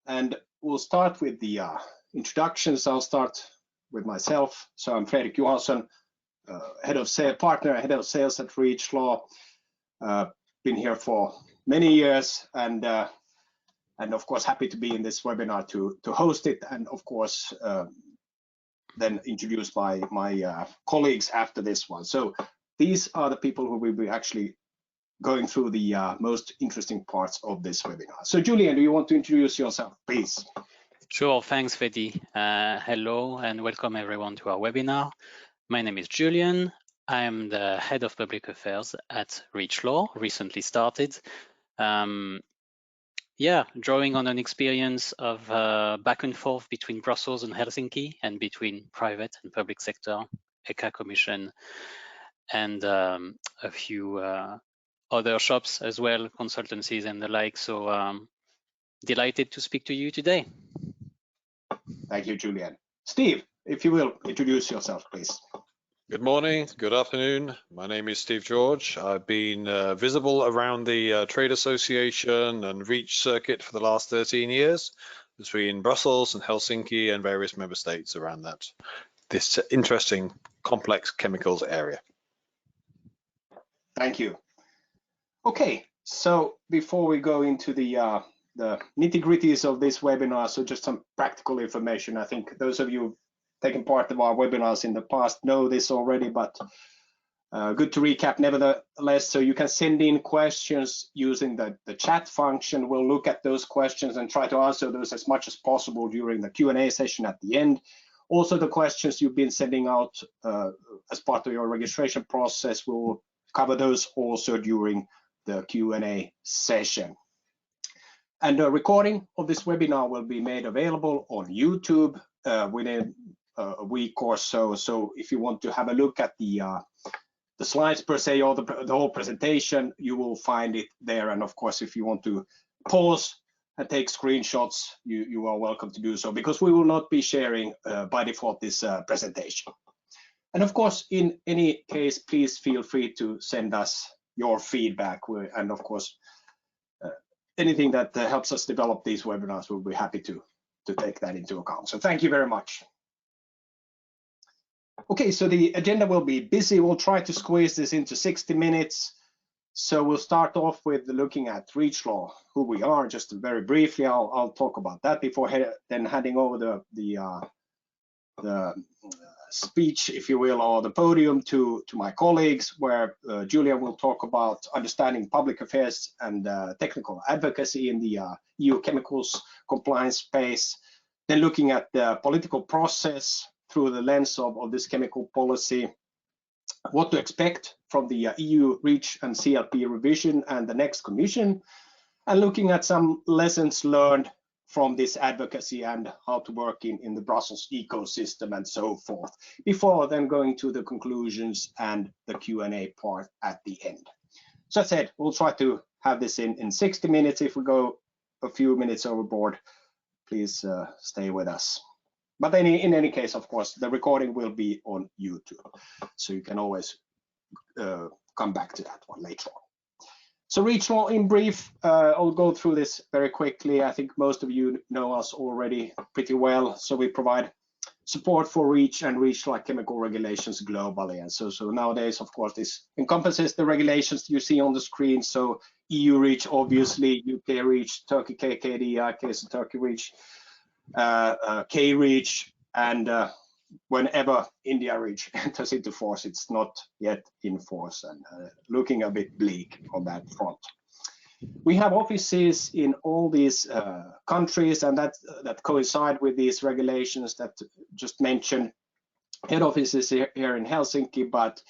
and we'll start with the introductions. I'll start with myself. So I'm Fredrik Johansson, head of sales at REACHLaw. Been here for many years, and of course happy to be in this webinar to host it, and of course then introduce my colleagues after this one. So these are the people who will be actually going through the most interesting parts of this webinar. So Julian, do you want to introduce yourself, please? Sure, thanks, Freddy. Hello and welcome everyone to our webinar. My name is Julian. I am the head of public affairs at REACHLaw, recently started. Drawing on an experience of back and forth between Brussels and Helsinki, and between private and public sector, ECA Commission, and a few other shops as well, consultancies and the like. So delighted to speak to you today. Thank you, Julian. Steve, if you will, introduce yourself, please. Good morning, good afternoon. My name is Steve George. I've been visible around the trade association and REACH circuit for the last 13 years, between Brussels and Helsinki and various member states around this interesting, complex chemicals area. Thank you. Okay, so before we go into the nitty-gritties of this webinar, so just some practical information. I think those of you taken part of our webinars in the past know this already, but good to recap nevertheless. So you can send in questions using the chat function. We'll look at those questions and try to answer those as much as possible during the Q&A session at the end. Also, the questions you've been sending out as part of your registration process, we'll cover those also during the Q&A session. And a recording of this webinar will be made available on YouTube within a week or so. So if you want to have a look at the slides per se, or the whole presentation, you will find it there. And of course, if you want to pause and take screenshots, you are welcome to do so, because we will not be sharing by default this presentation. And of course, in any case, please feel free to send us your feedback. And of course, anything that helps us develop these webinars, we'll be happy to take that into account. So thank you very much. Okay, so the agenda will be busy. We'll try to squeeze this into 60 minutes. So we'll start off with looking at REACHLaw, who we are, just very briefly. I'll talk about that before then handing over the speech, if you will, or the podium to my colleagues, where Julia will talk about understanding public affairs and technical advocacy in the EU chemicals compliance space, then looking at the political process through the lens of this chemical policy, what to expect from the EU REACH and CLP revision and the next Commission, and looking at some lessons learned from this advocacy and how to work in the Brussels ecosystem and so forth, before then going to the conclusions and the Q&A part at the end. So I said, we'll try to have this in 60 minutes. If we go a few minutes overboard, please stay with us. But in any case, of course, the recording will be on YouTube, so you can always come back to that one later on. So REACHLaw in brief, I'll go through this very quickly. I think most of you know us already pretty well. So we provide support for REACH and REACH-like chemical regulations globally. And so nowadays, of course, this encompasses the regulations you see on the screen. So EU REACH, obviously, UK REACH, Turkey KKD, case of Turkey REACH, K REACH, and whenever India REACH enters into force, it's not yet in force, and looking a bit bleak on that front. We have offices in all these countries, and that coincide with these regulations that just mentioned. Head offices here in Helsinki, but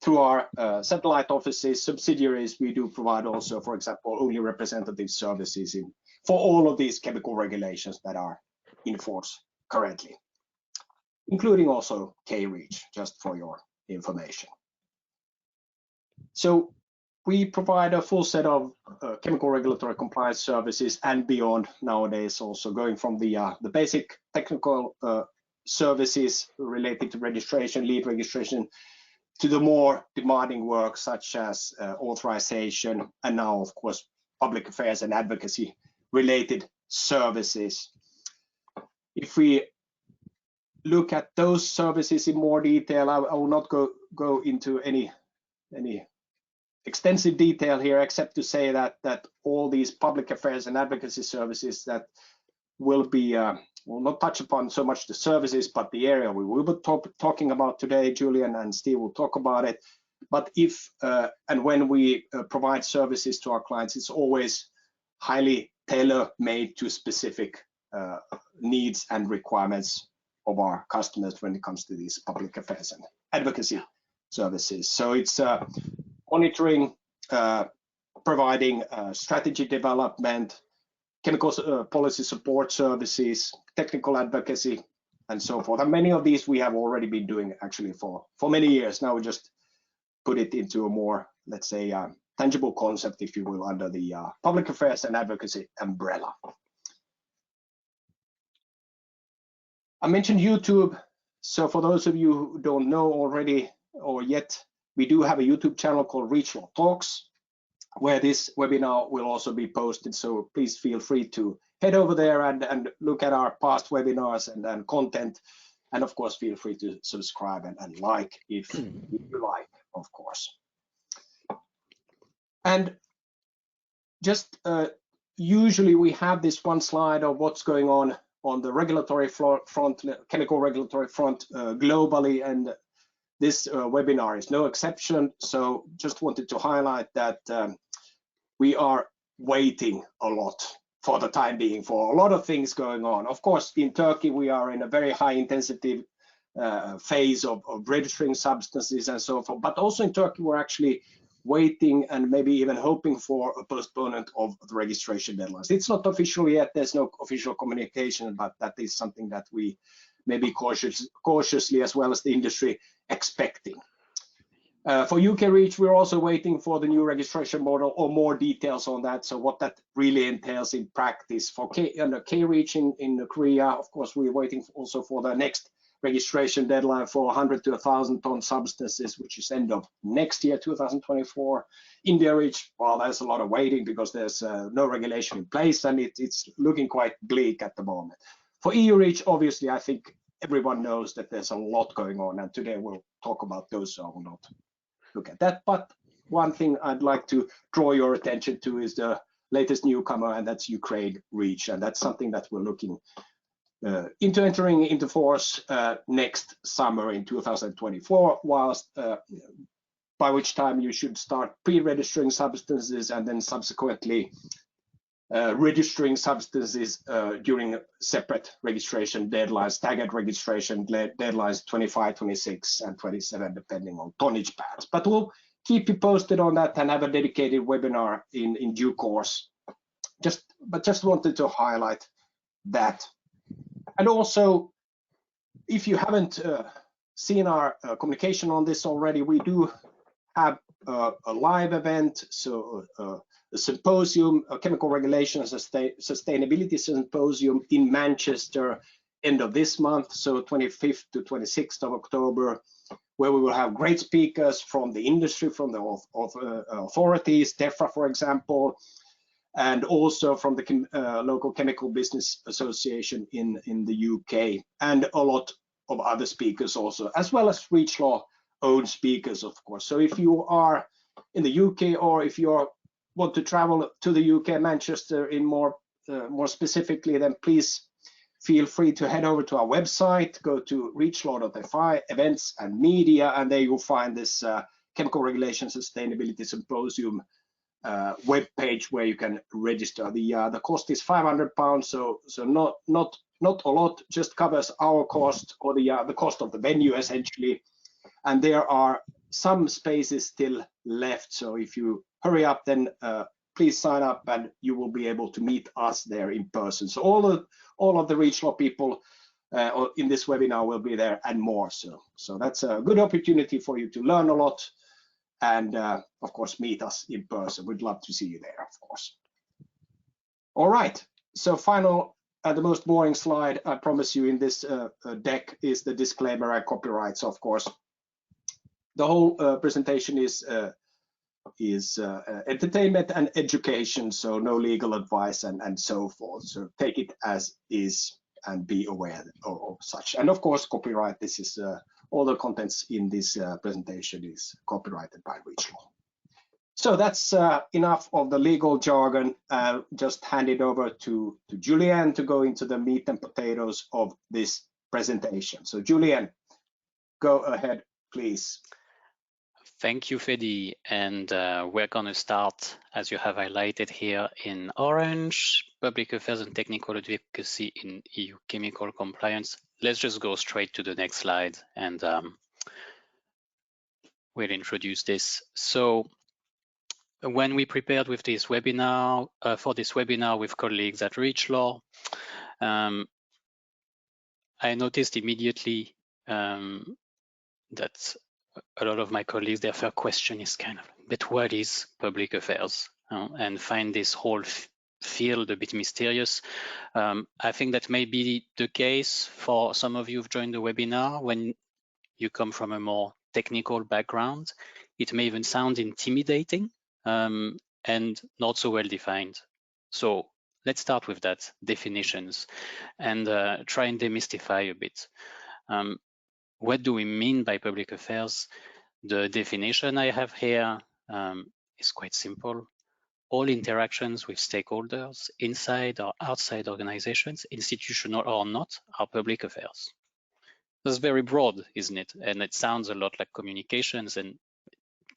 through our satellite offices, subsidiaries, we do provide also, for example, only representative services for all of these chemical regulations that are in force currently, including also K-REACH, just for your information. So we provide a full set of chemical regulatory compliance services and beyond nowadays, also going from the basic technical services related to registration, lead registration, to the more demanding work such as authorization, and now, of course, public affairs and advocacy related services. If we look at those services in more detail, I will not go into any extensive detail here, except to say that all these public affairs and advocacy services that will be will not touch upon so much the services, but the area we will be talking about today. Julian and Steve will talk about it. But if and when we provide services to our clients, it's always highly tailor-made to specific needs and requirements of our customers when it comes to these public affairs and advocacy services. So it's monitoring, providing strategy development, chemical policy support services, technical advocacy, and so forth. And many of these we have already been doing actually for many years. Now we just put it into a more, let's say, tangible concept, if you will, under the public affairs and advocacy umbrella. I mentioned YouTube. So for those of you who don't know already or yet, we do have a YouTube channel called REACHLaw Talks, where this webinar will also be posted. So please feel free to head over there and look at our past webinars and content. And of course, feel free to subscribe and like if you like, of course. And just usually we have this one slide of what's going on the regulatory front, chemical regulatory front globally, and this webinar is no exception. So just wanted to highlight that we are waiting a lot for the time being for a lot of things going on. Of course, in Turkey, we are in a very high intensity phase of registering substances and so forth. But also in Turkey, we're actually waiting and maybe even hoping for a postponement of the registration deadlines. It's not official yet. There's no official communication, but that is something that we may be cautiously, as well as the industry, expecting. For UK REACH, we're also waiting for the new registration model or more details on that. So what that really entails in practice. For K REACH in Korea, of course, we're waiting also for the next registration deadline for 100 to 1,000 ton substances, which is end of next year, 2024. India REACH, well, there's a lot of waiting because there's no regulation in place, and it's looking quite bleak at the moment. For EU REACH, obviously, I think everyone knows that there's a lot going on, and today we'll talk about those, so I will not look at that. But one thing I'd like to draw your attention to is the latest newcomer, and that's Ukraine REACH, and that's something that we're looking into entering into force next summer in 2024, whilst by which time you should start pre-registering substances and then subsequently registering substances during separate registration deadlines, staggered registration deadlines 25, 26, and 27, depending on tonnage pads. But we'll keep you posted on that and have a dedicated webinar in due course. Just wanted to highlight that. And also, if you haven't seen our communication on this already, we do have a live event, so a symposium, a chemical regulations sustainability symposium in Manchester, end of this month, so 25th to 26th of October, where we will have great speakers from the industry, from the authorities, DEFRA, for example, and also from the local chemical business association in the UK, and a lot of other speakers also, as well as REACHLaw own speakers, of course. So if you are in the UK, or if you want to travel to the UK, Manchester in more specifically, then please feel free to head over to our website, go to reachlaw.fi, events and media, and there you'll find this chemical regulation sustainability symposium web page where you can register. The cost is £500, so not a lot, just covers our cost, or the cost of the venue essentially. And there are some spaces still left, so if you hurry up, then please sign up and you will be able to meet us there in person. So all of the REACHLaw people in this webinar will be there and more. So that's a good opportunity for you to learn a lot and of course meet us in person. We'd love to see you there, of course. All right, so final the most boring slide, I promise you, in this deck is the disclaimer and copyrights, of course. The whole presentation is is entertainment and education, so no legal advice and so forth. So take it as is and be aware of such. And of course, copyright. This is all the contents in this presentation is copyrighted by REACHLaw. So that's enough of the legal jargon. Just hand it over to Julien to go into the meat and potatoes of this presentation. So Julien, go ahead, please. Thank you, Fedi. And we're going to start, as you have highlighted here in orange, public affairs and technical advocacy in EU chemical compliance. Let's just go straight to the next slide and we'll introduce this. So when we prepared with this webinar, for this webinar with colleagues at REACHLaw, I noticed immediately that a lot of my colleagues, their first question is kind of, but what is public affairs? And find this whole field a bit mysterious. I think that may be the case for some of you who've joined the webinar. When you come from a more technical background, it may even sound intimidating and not so well defined. So let's start with that, definitions, and try and demystify a bit. What do we mean by public affairs? The definition I have here is quite simple. All interactions with stakeholders inside or outside organizations, institutional or not, are public affairs. That's very broad, isn't it? And it sounds a lot like communications, and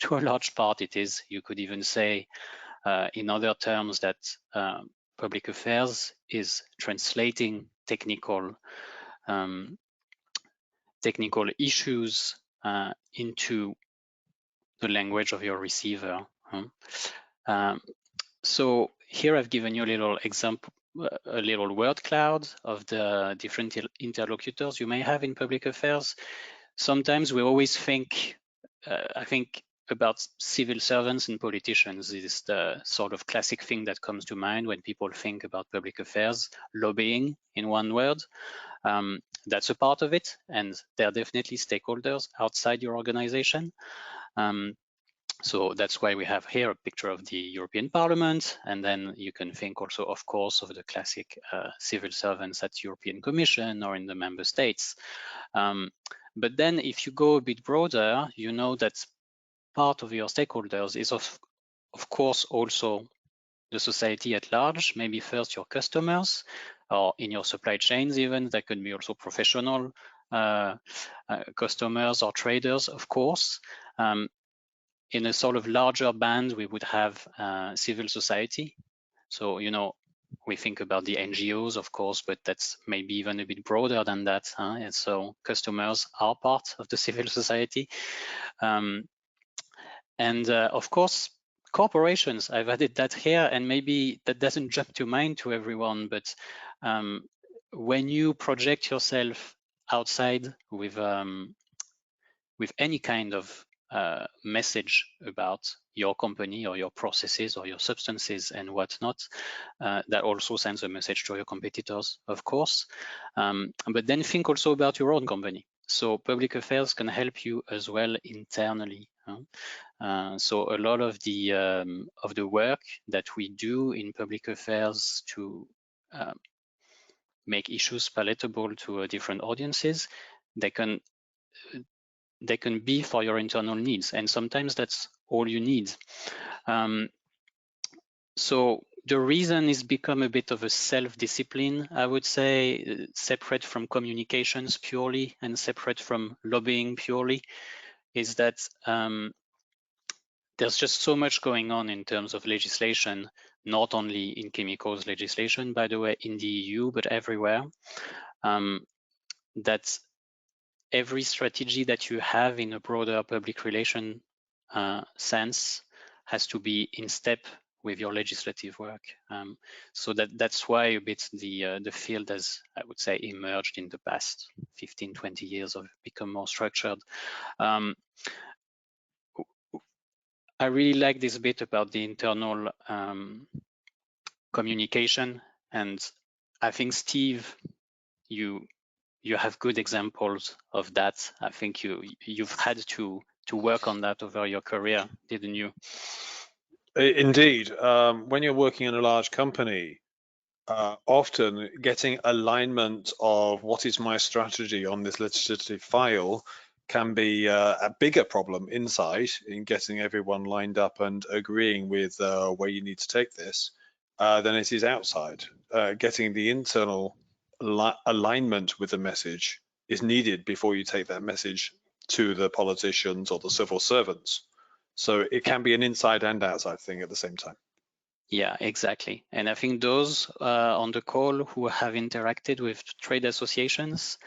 to a large part it is. You could even say in other terms that public affairs is translating technical issues into the language of your receiver. So here I've given you a little example, a little word cloud of the different interlocutors you may have in public affairs. Sometimes we always think, I think about civil servants and politicians is the sort of classic thing that comes to mind when people think about public affairs, lobbying in one word. That's a part of it, and they're definitely stakeholders outside your organization. So that's why we have here a picture of the European Parliament, and then you can think also, of course, of the classic civil servants at European Commission or in the member states. But then if you go a bit broader, you know that part of your stakeholders is of course also the society at large, maybe first your customers, or in your supply chains even, that could be also professional customers or traders, of course. In a sort of larger band, we would have civil society. So, you know, we think about the NGOs, of course, but that's maybe even a bit broader than that. And so customers are part of the civil society. Of course, corporations, I've added that here, and maybe that doesn't jump to mind to everyone, but when you project yourself outside with any kind of message about your company or your processes or your substances and whatnot, that also sends a message to your competitors, of course. But then think also about your own company. So public affairs can help you as well internally. So a lot of the work that we do in public affairs to make issues palatable to different audiences, they can be for your internal needs, and sometimes that's all you need. So the reason is become a bit of a self-discipline, I would say, separate from communications purely and separate from lobbying purely, is that there's just so much going on in terms of legislation, not only in chemicals legislation, by the way, in the EU, but everywhere, that every strategy that you have in a broader public relation sense has to be in step with your legislative work. So that's why a bit the field has, I would say, emerged in the past 15, 20 years, of become more structured. I really like this bit about the internal communication, and I think, Steve, you have good examples of that. I think you've had to work on that over your career, didn't you? Indeed. When you're working in a large company, often getting alignment of what is my strategy on this legislative file can be a bigger problem inside in getting everyone lined up and agreeing with where you need to take this than it is outside. Getting the internal alignment with the message is needed before you take that message to the politicians or the civil servants. So it can be an inside and outside thing at the same time. Yeah, exactly. And I think those on the call who have interacted with trade associations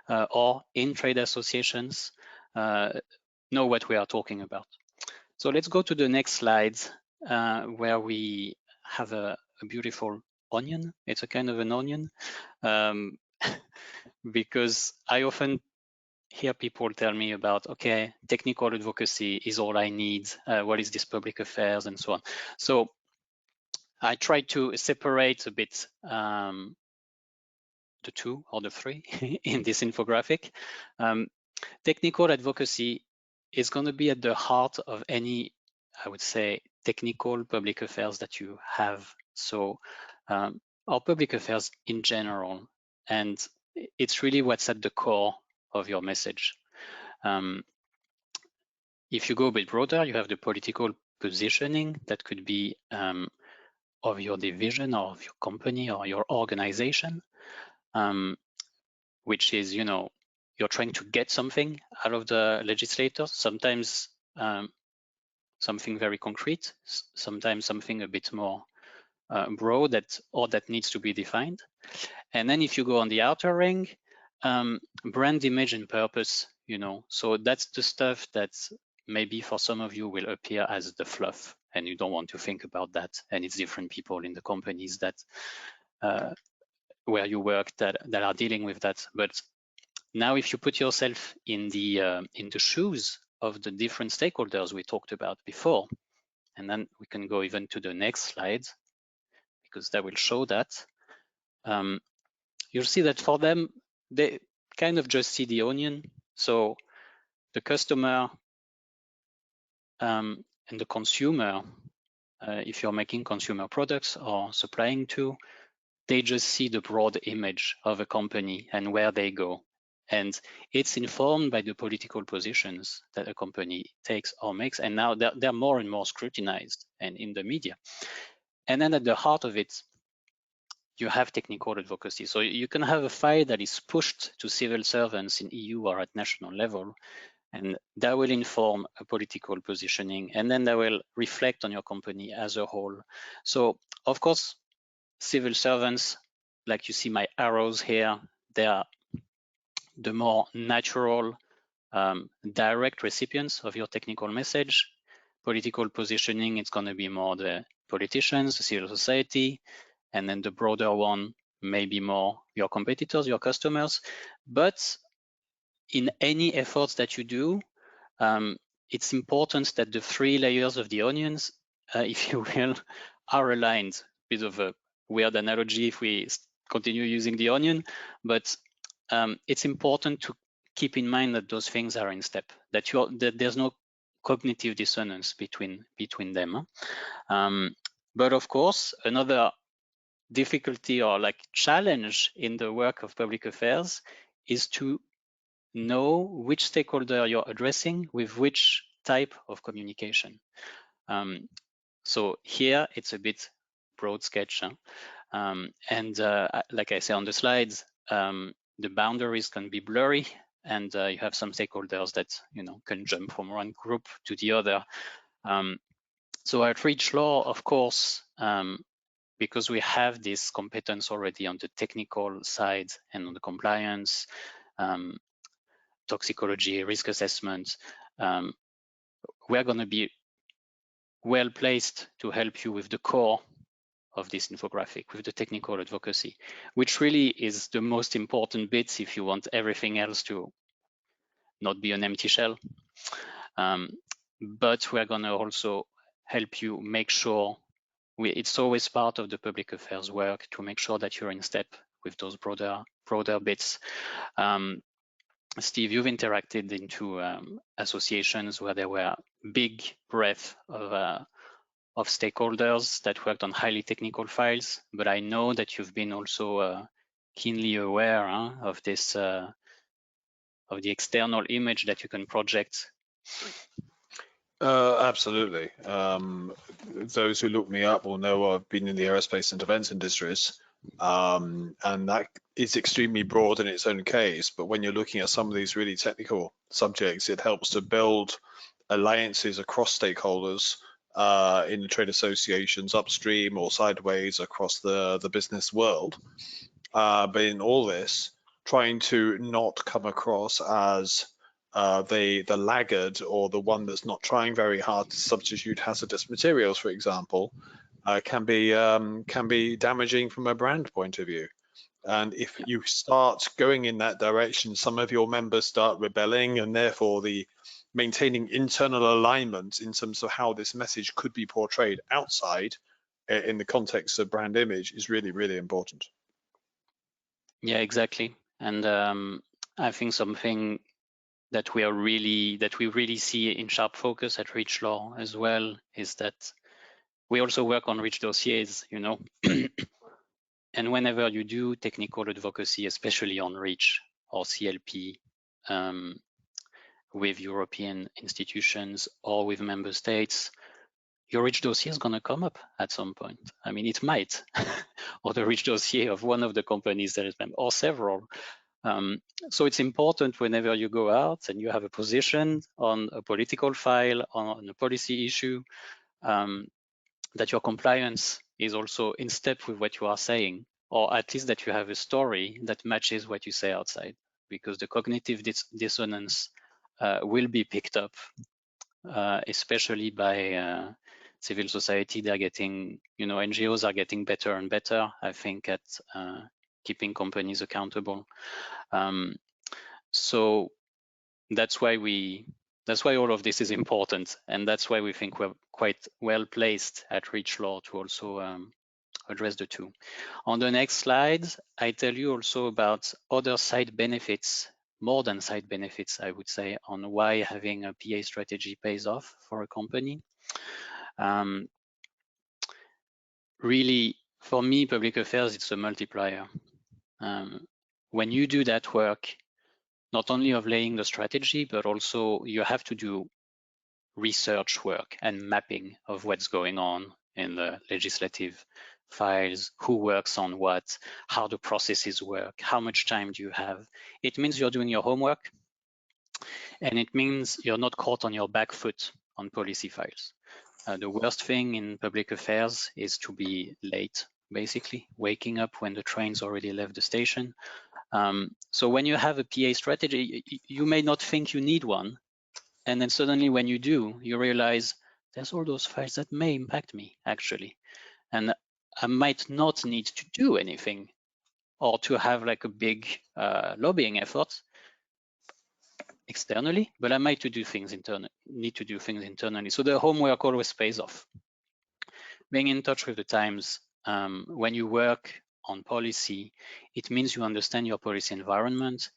or in trade associations know what we are talking about. So let's go to the next slide where we have a beautiful onion. It's a kind of an onion because I often hear people tell me about, okay, technical advocacy is all I need. What is this public affairs and so on. So I try to separate a bit the two or the three in this infographic. Technical advocacy is going to be at the heart of any, I would say, technical public affairs that you have. So or public affairs in general. And it's really what's at the core of your message. If you go a bit broader, you have the political positioning that could be of your division or of your company or your organization, which is, you're trying to get something out of the legislators, sometimes something very concrete, sometimes something a bit more broad that needs to be defined. And then if you go on the outer ring, brand image and purpose, so that's the stuff that maybe for some of you will appear as the fluff, and you don't want to think about that. And it's different people in the companies that where you work that are dealing with that. But now, if you put yourself in the shoes of the different stakeholders we talked about before, and then we can go even to the next slide because that will show that. You'll see that for them, they kind of just see the onion. So the customer and the consumer, if you're making consumer products or supplying to, they just see the broad image of a company and where they go. And it's informed by the political positions that a company takes or makes. And now they're more and more scrutinized and in the media. And then at the heart of it, you have technical advocacy. So you can have a file that is pushed to civil servants in EU or at national level, and that will inform a political positioning, and then that will reflect on your company as a whole. So of course, civil servants, like you see my arrows here, they are the more natural, direct recipients of your technical message. Political positioning, it's going to be more the politicians, the civil society, and then the broader one, maybe more your competitors, your customers. But in any efforts that you do, it's important that the three layers of the onions, if you will, are aligned. Bit of a weird analogy if we continue using the onion, but it's important to keep in mind that those things are in step, that there's no cognitive dissonance between them. But of course, another difficulty or like challenge in the work of public affairs is to know which stakeholder you're addressing with which type of communication. So here it's a bit broad sketch, and like I say on the slides, the boundaries can be blurry, and you have some stakeholders that can jump from one group to the other. So at REACHLaw, of course, because we have this competence already on the technical side and on the compliance, toxicology, risk assessment, we're going to be well placed to help you with the core of this infographic, with the technical advocacy, which really is the most important bit if you want everything else to not be an empty shell. But we're going to also help you make sure it's always part of the public affairs work to make sure that you're in step with those broader bits. Steve, you've interacted into associations where there were big breadth of stakeholders that worked on highly technical files, but I know that you've been also keenly aware of this, of the external image that you can project. Absolutely. Those who look me up will know I've been in the aerospace and defense industries, and that is extremely broad in its own case. But when you're looking at some of these really technical subjects, it helps to build alliances across stakeholders in the trade associations upstream or sideways across the business world. But in all this, trying to not come across as the laggard or the one that's not trying very hard to substitute hazardous materials, for example, can be damaging from a brand point of view. And if you start going in that direction, some of your members start rebelling, and therefore the maintaining internal alignment in terms of how this message could be portrayed outside in the context of brand image is really, really important. Yeah, exactly. And I think something that we really see in sharp focus at REACHLaw as well is that we also work on REACH dossiers, you know. And whenever you do technical advocacy, especially on REACH or CLP, with European institutions or with member states, your REACH dossier is going to come up at some point. I mean, it might, or the REACH dossier of one of the companies that is member, or several. So it's important whenever you go out and you have a position on a political file, on a policy issue, that your compliance is also in step with what you are saying, or at least that you have a story that matches what you say outside, because the cognitive dissonance will be picked up, especially by civil society. They're getting, you know, NGOs are getting better and better, I think, at keeping companies accountable. So that's why all of this is important, and that's why we think we're quite well placed at REACHLaw to also address the two. On the next slide, I tell you also about other side benefits, more than side benefits, I would say, on why having a PA strategy pays off for a company. Really, for me, public affairs, it's a multiplier. When you do that work, not only of laying the strategy, but also you have to do research work and mapping of what's going on in the legislative files, who works on what, how the processes work, how much time do you have. It means you're doing your homework, and it means you're not caught on your back foot on policy files. The worst thing in public affairs is to be late, basically, waking up when the train's already left the station. So when you have a PA strategy, you may not think you need one. And then suddenly when you do, you realize there's all those files that may impact me, actually. And I might not need to do anything or to have like a big lobbying effort externally, but I might need to do things internally. So the homework always pays off. Being in touch with the times, when you work on policy, it means you understand your policy environment,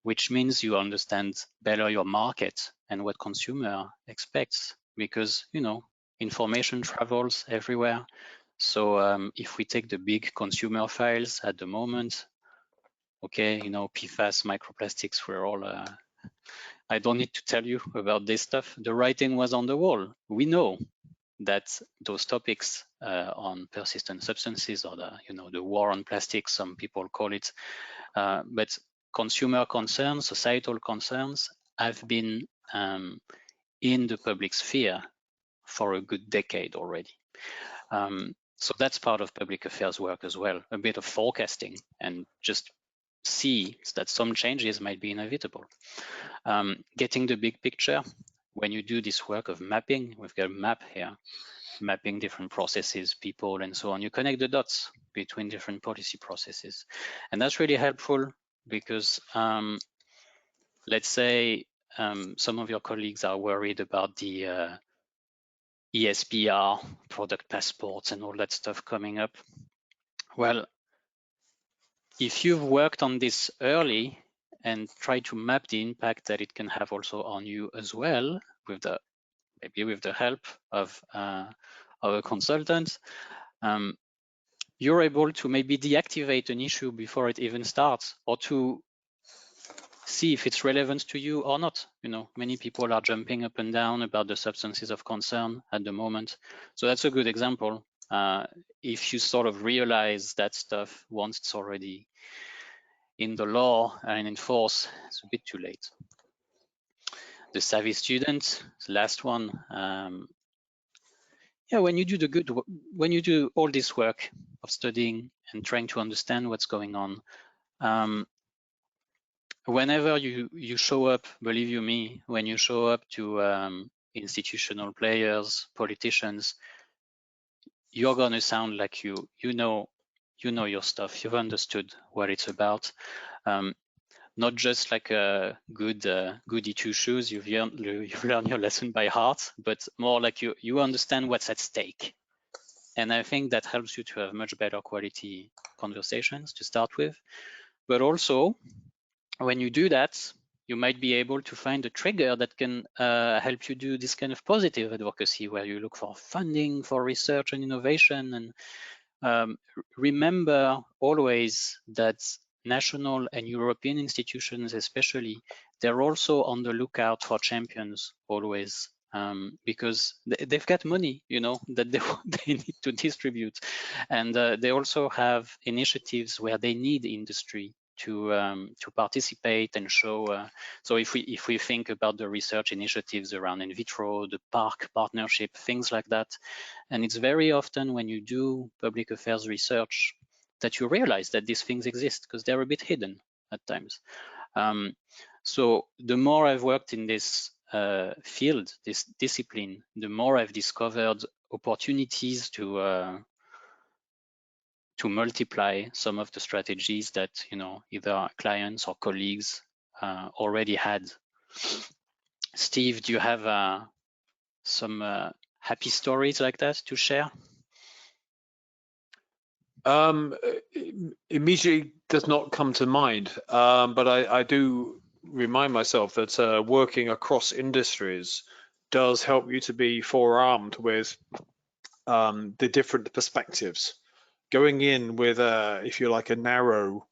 which means you understand better your market and what consumer expects, because, you know, information travels everywhere. So if we take the big consumer files at the moment, okay, you know, PFAS, microplastics, we're all, I don't need to tell you about this stuff. The writing was on the wall. We know that those topics on persistent substances, or the, you know, the war on plastics, some people call it, but consumer concerns, societal concerns have been in the public sphere for a good decade already. So that's part of public affairs work as well, a bit of forecasting and just see that some changes might be inevitable. Getting the big picture, when you do this work of mapping, we've got a map here, mapping different processes, people, and so on. You connect the dots between different policy processes. And that's really helpful because let's say some of your colleagues are worried about the ESPR, product passports, and all that stuff coming up. Well, if you've worked on this early and try to map the impact that it can have also on you as well, with the maybe with the help of a consultant. You're able to maybe deactivate an issue before it even starts, or to see if it's relevant to you or not. You know, many people are jumping up and down about the substances of concern at the moment. So that's a good example. If you sort of realize that stuff once it's already in the law and in force, it's a bit too late. The savvy student, the last one. Yeah, when you do all this work of studying and trying to understand what's going on, whenever you show up, believe you me, when you show up to institutional players, politicians, you're gonna sound like you know your stuff. You've understood what it's about. Not just like a good goody two shoes. You've learned your lesson by heart, but more like you understand what's at stake. And I think that helps you to have much better quality conversations to start with. But also, when you do that, you might be able to find a trigger that can help you do this kind of positive advocacy, where you look for funding for research and innovation. And remember always that national and European institutions especially, they're also on the lookout for champions always, because they've got money, you know, that they need to distribute. And they also have initiatives where they need industry to participate and show. So if we think about the research initiatives around in vitro, the PARC partnership, things like that, and it's very often when you do public affairs research that you realize that these things exist, because they're a bit hidden at times. So the more I've worked in this field, this discipline, the more I've discovered opportunities to multiply some of the strategies that, you know, either clients or colleagues already had. Steve, do you have some happy stories like that to share? Immediately does not come to mind, but I do remind myself that working across industries does help you to be forearmed with the different perspectives. Going in with, if you like, a narrow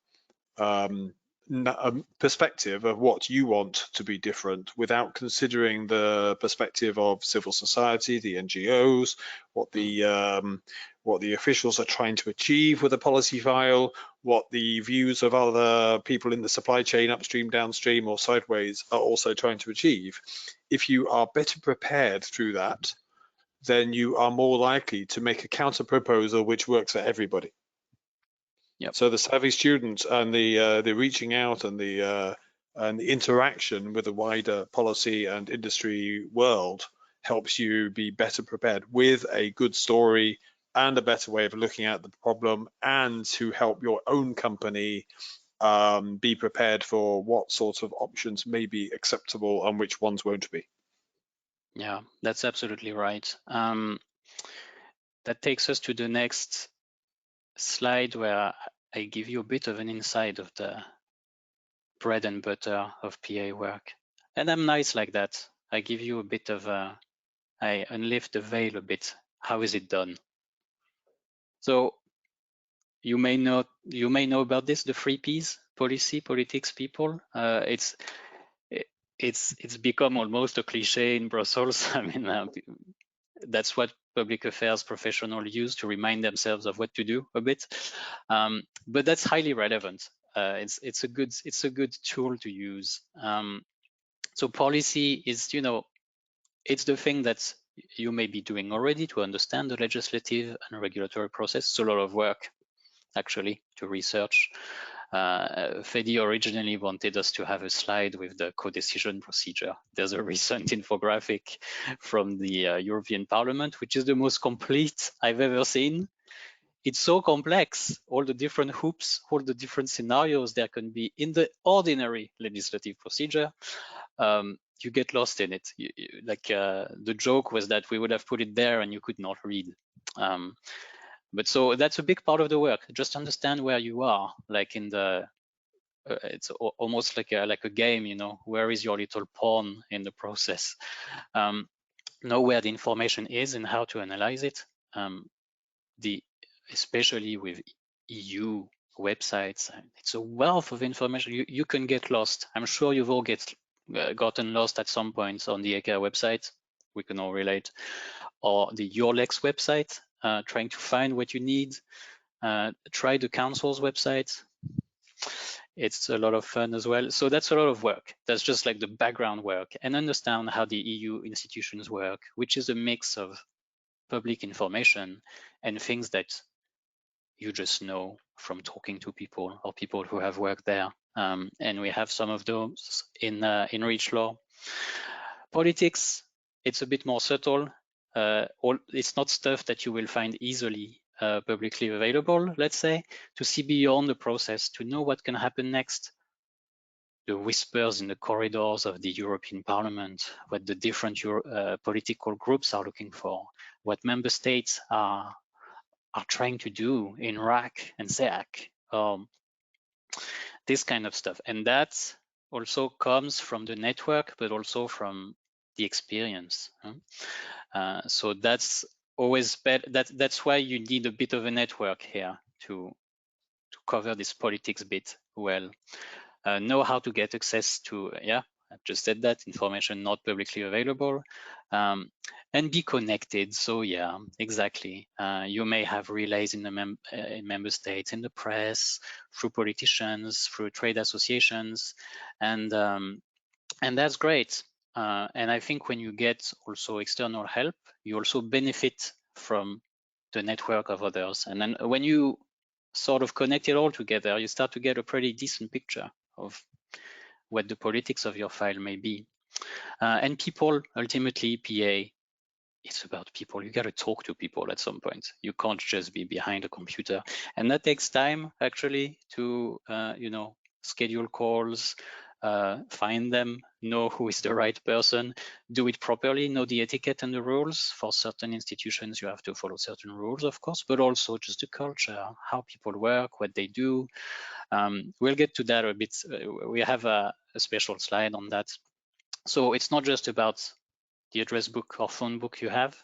perspective of what you want to be different, without considering the perspective of civil society, the NGOs, what the officials are trying to achieve with a policy file, what the views of other people in the supply chain, upstream, downstream, or sideways, are also trying to achieve. If you are better prepared through that, then you are more likely to make a counter proposal which works for everybody. Yep. So the savvy students and the reaching out and the interaction with the wider policy and industry world helps you be better prepared with a good story and a better way of looking at the problem, and to help your own company be prepared for what sorts of options may be acceptable and which ones won't be. Yeah, that's absolutely right. That takes us to the next slide, where I give you a bit of an insight of the bread and butter of PA work. And I'm nice like that. I give you a bit of I unlift the veil a bit. How is it done? So you may know about this, the 3 Ps: policy, politics, people. It's become almost a cliche in Brussels. I mean, that's what public affairs professionals use to remind themselves of what to do a bit. But that's highly relevant. It's a good tool to use. So policy is, you know, it's the thing that you may be doing already to understand the legislative and regulatory process. It's a lot of work, actually, to research. Fedi originally wanted us to have a slide with the co-decision procedure. There's a recent infographic from the European Parliament, which is the most complete I've ever seen. It's so complex, all the different hoops, all the different scenarios there can be in the ordinary legislative procedure. You get lost in it. The joke was that we would have put it there and you could not read. But so that's a big part of the work. Just understand where you are, like in the it's almost like a game, you know, where is your little pawn in the process? Know where the information is and how to analyze it. Especially with EU websites, it's a wealth of information. You can get lost. I'm sure you've all gotten lost at some point on the ECHA website. We can all relate. Or the YourLex website, trying to find what you need. Try the council's website. It's a lot of fun as well. So that's a lot of work. That's just like the background work, and understand how the EU institutions work, which is a mix of public information and things that you just know from talking to people or people who have worked there. And we have some of those in REACHLaw. Politics, it's a bit more subtle. It's not stuff that you will find easily publicly available, let's say, to see beyond the process, to know what can happen next. The whispers in the corridors of the European Parliament, what the different political groups are looking for, what member states are trying to do in RAC and SEAC, this kind of stuff. And that also comes from the network, but also from the experience. So that's always better. That's why you need a bit of a network here to cover this politics bit well. Know how to get access to, I just said that, information not publicly available, and be connected. So yeah, exactly. You may have relays in the in member states, in the press, through politicians, through trade associations, and that's great. And I think when you get also external help, you also benefit from the network of others. And then when you sort of connect it all together, you start to get a pretty decent picture of what the politics of your file may be. And people, ultimately, PA, it's about people. You got to talk to people at some point. You can't just be behind a computer. And that takes time, actually, to, schedule calls, find them, know who is the right person, do it properly, know the etiquette and the rules. For certain institutions, you have to follow certain rules, of course, but also just the culture, how people work, what they do. We'll get to that a bit. We have a special slide on that. So it's not just about the address book or phone book you have.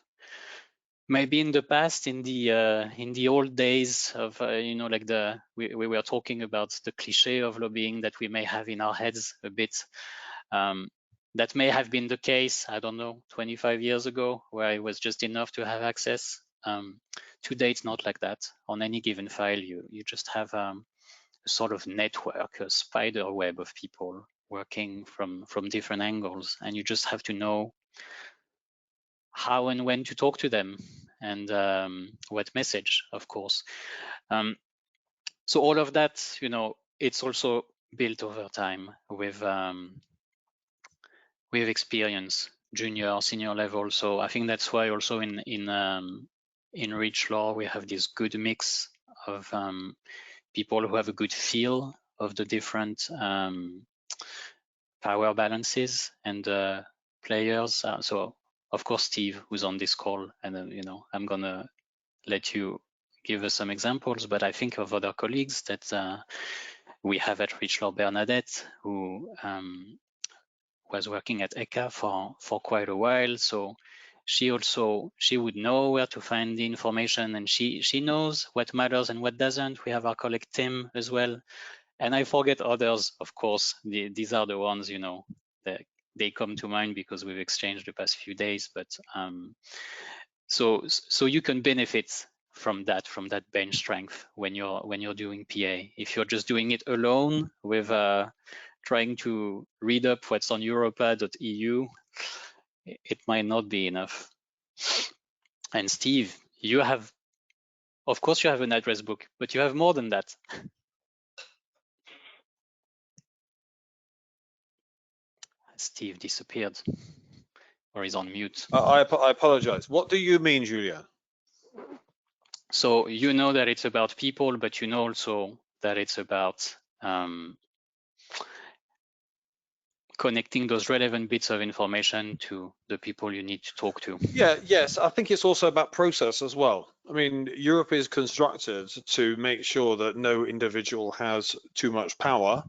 Maybe in the past, in the old days of, like we were talking about the cliche of lobbying that we may have in our heads a bit. That may have been the case, I don't know, 25 years ago, where it was just enough to have access. Today, it's not like that. On any given file, you just have a sort of network, a spider web of people working from different angles, and you just have to know how and when to talk to them, and what message, of course. So all of that, it's also built over time with experience, junior, senior level. So I think that's why also in REACHLaw we have this good mix of people who have a good feel of the different power balances and players. So of course, Steve, who's on this call, and I'm gonna let you give us some examples, but I think of other colleagues that we have at REACHLaw, Bernadette, who was working at ECHA for quite a while. So she would know where to find the information, and she knows what matters and what doesn't. We have our colleague Tim as well. And I forget others, of course. These are the ones, that they come to mind because we've exchanged the past few days. But so you can benefit from that bench strength when you're doing PA. If you're just doing it alone with trying to read up what's on europa.eu, it might not be enough. And Steve, of course you have an address book, but you have more than that. Steve disappeared, or he's on mute. I apologize. What do you mean, Julia? So you know that it's about people, but you know also that it's about connecting those relevant bits of information to the people you need to talk to. Yes, I think it's also about process as well. I mean, Europe is constructed to make sure that no individual has too much power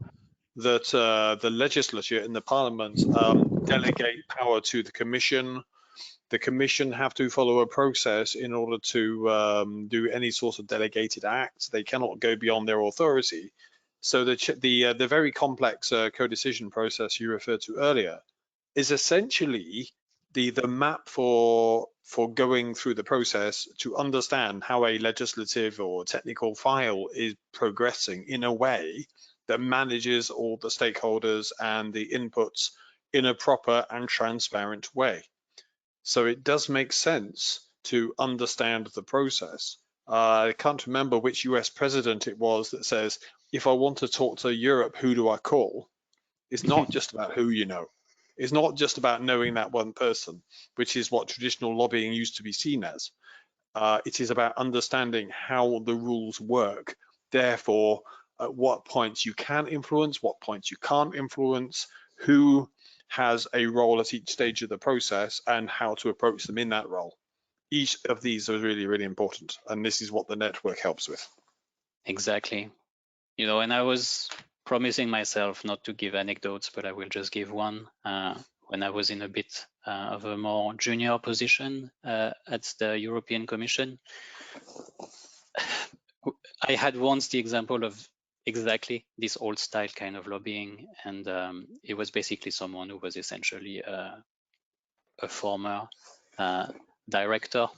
that the legislature and the parliament delegate power to the commission. The commission have to follow a process in order to do any sort of delegated act. They cannot go beyond their authority. So the very complex co-decision process you referred to earlier is essentially the map for going through the process to understand how a legislative or technical file is progressing in a way that manages all the stakeholders and the inputs in a proper and transparent way. So it does make sense to understand the process. I can't remember which US president it was that says, if I want to talk to Europe, who do I call? It's not just about who you know. It's not just about knowing that one person, which is what traditional lobbying used to be seen as. It is about understanding how the rules work. Therefore, at what points you can influence, what points you can't influence, who has a role at each stage of the process, and how to approach them in that role. Each of these are really, really important, and this is what the network helps with. Exactly. You know, and I was promising myself not to give anecdotes, but I will just give one. When I was in a bit of a more junior position at the European Commission, I had once the example of exactly this old style kind of lobbying, and it was basically someone who was essentially a former director,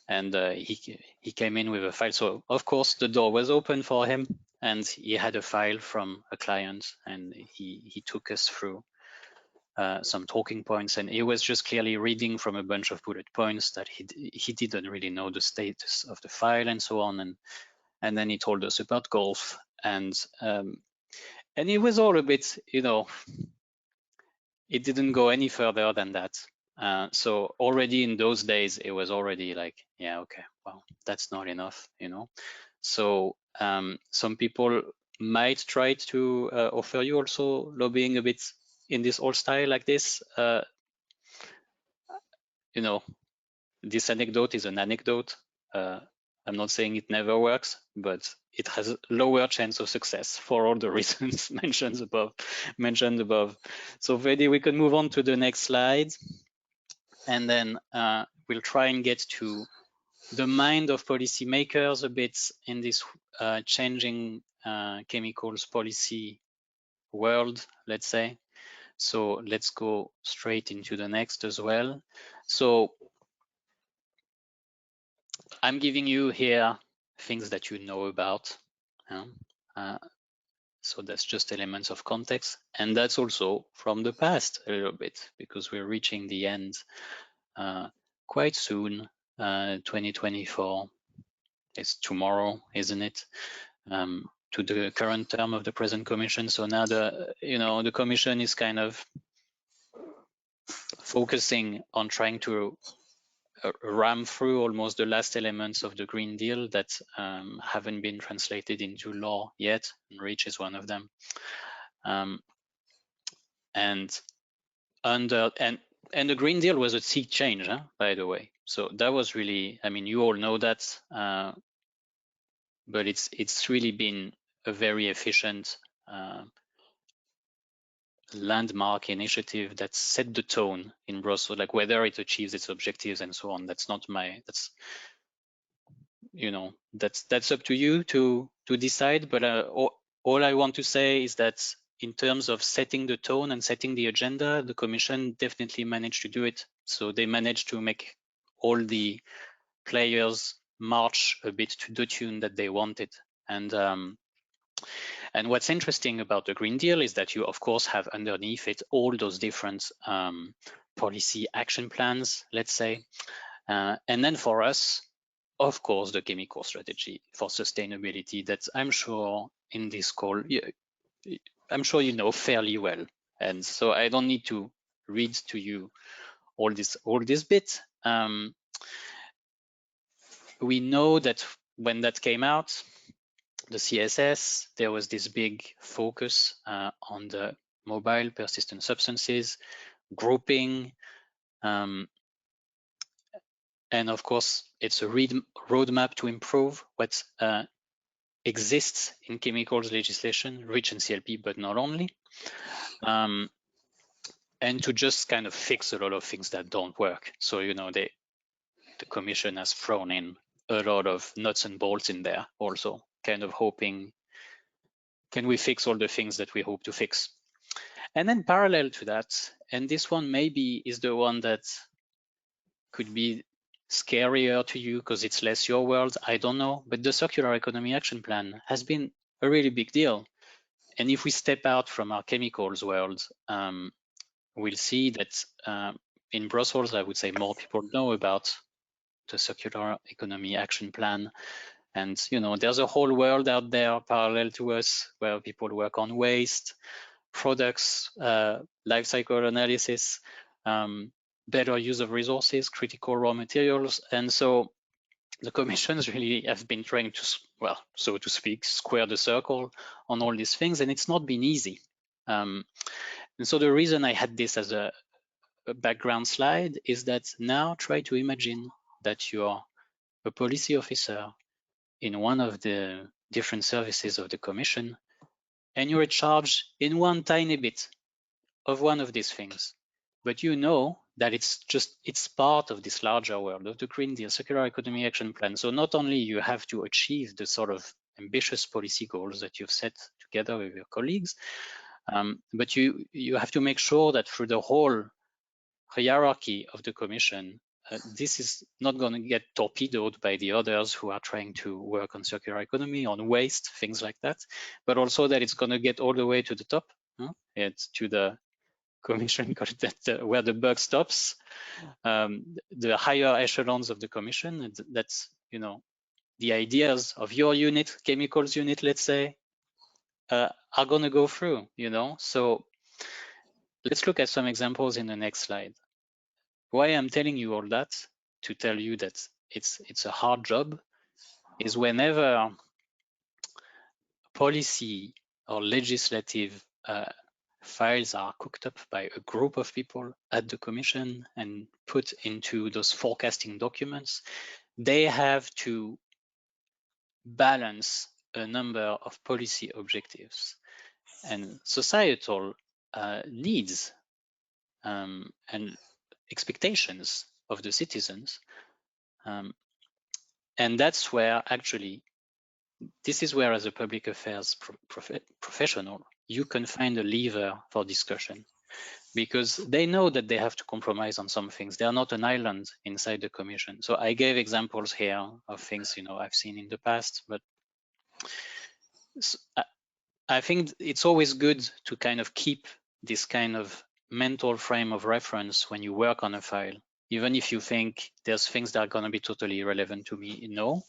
and he came in with a file. So of course the door was open for him, and he had a file from a client, and he took us through some talking points, and he was just clearly reading from a bunch of bullet points that he didn't really know the status of the file and so on, and then he told us about golf, and it was all a bit, you know, it didn't go any further than that. So already in those days, it was already like, yeah, okay, well, that's not enough, you know. So some people might try to offer you also lobbying a bit in this old style like this. You know, this anecdote is an anecdote. I'm not saying it never works, but it has a lower chance of success for all the reasons mentioned above. So Vedi, we can move on to the next slide, and then we'll try and get to the mind of policymakers a bit in this changing chemicals policy world, let's say. So let's go straight into the next as well. So I'm giving you here things that you know about. So that's just elements of context. And that's also from the past a little bit, because we're reaching the end quite soon, 2024. It's tomorrow, isn't it? To the current term of the present commission. So now the commission is kind of focusing on trying to ram through almost the last elements of the Green Deal that haven't been translated into law yet, and REACH is one of them. And the Green Deal was a sea change, by the way. So that was really, I mean, you all know that, but it's really been a very efficient landmark initiative that set the tone in Brussels, like whether it achieves its objectives and so on. That's not that's up to you to decide. But all I want to say is that in terms of setting the tone and setting the agenda, the Commission definitely managed to do it. So they managed to make all the players march a bit to the tune that they wanted. And what's interesting about the Green Deal is that you, of course, have underneath it all those different policy action plans, let's say. And then for us, of course, the chemical strategy for sustainability that I'm sure in this call, I'm sure you know fairly well. And so I don't need to read to you all this bit. We know that when that came out, the CSS, there was this big focus on the mobile persistent substances, grouping, and of course, it's a roadmap to improve what exists in chemicals legislation, REACH and CLP, but not only, and to just kind of fix a lot of things that don't work. So, you know, the Commission has thrown in a lot of nuts and bolts in there also, kind of hoping, can we fix all the things that we hope to fix? And then parallel to that, and this one maybe is the one that could be scarier to you because it's less your world, I don't know, but the Circular Economy Action Plan has been a really big deal. And if we step out from our chemicals world, we'll see that in Brussels, I would say more people know about the Circular Economy Action Plan. And, you know, there's a whole world out there parallel to us where people work on waste, products, life cycle analysis, better use of resources, critical raw materials. And so the commissions really have been trying to, well, so to speak, square the circle on all these things, and it's not been easy. And so the reason I had this as a background slide is that now try to imagine that you're a policy officer in one of the different services of the commission, and you're charged in one tiny bit of one of these things. But you know that it's part of this larger world of the Green Deal, Circular Economy Action Plan. So not only you have to achieve the sort of ambitious policy goals that you've set together with your colleagues, but you have to make sure that through the whole hierarchy of the Commission, this is not going to get torpedoed by the others who are trying to work on circular economy, on waste, things like that, but also that it's going to get all the way to the top. It's to the Commission, where the buck stops, the higher echelons of the Commission. That's, you know, the ideas of your unit, chemicals unit, let's say, are going to go through, you know. So let's look at some examples in the next slide. Why I'm telling you all that, to tell you that it's a hard job, is whenever policy or legislative files are cooked up by a group of people at the Commission and put into those forecasting documents, they have to balance a number of policy objectives and societal needs and expectations of the citizens. And that's where actually, this is where as a public affairs professional, you can find a lever for discussion, because they know that they have to compromise on some things. They are not an island inside the Commission. So I gave examples here of things, you know, I've seen in the past, but I think it's always good to kind of keep this kind of mental frame of reference when you work on a file, even if you think there's things that are going to be totally irrelevant to me. No.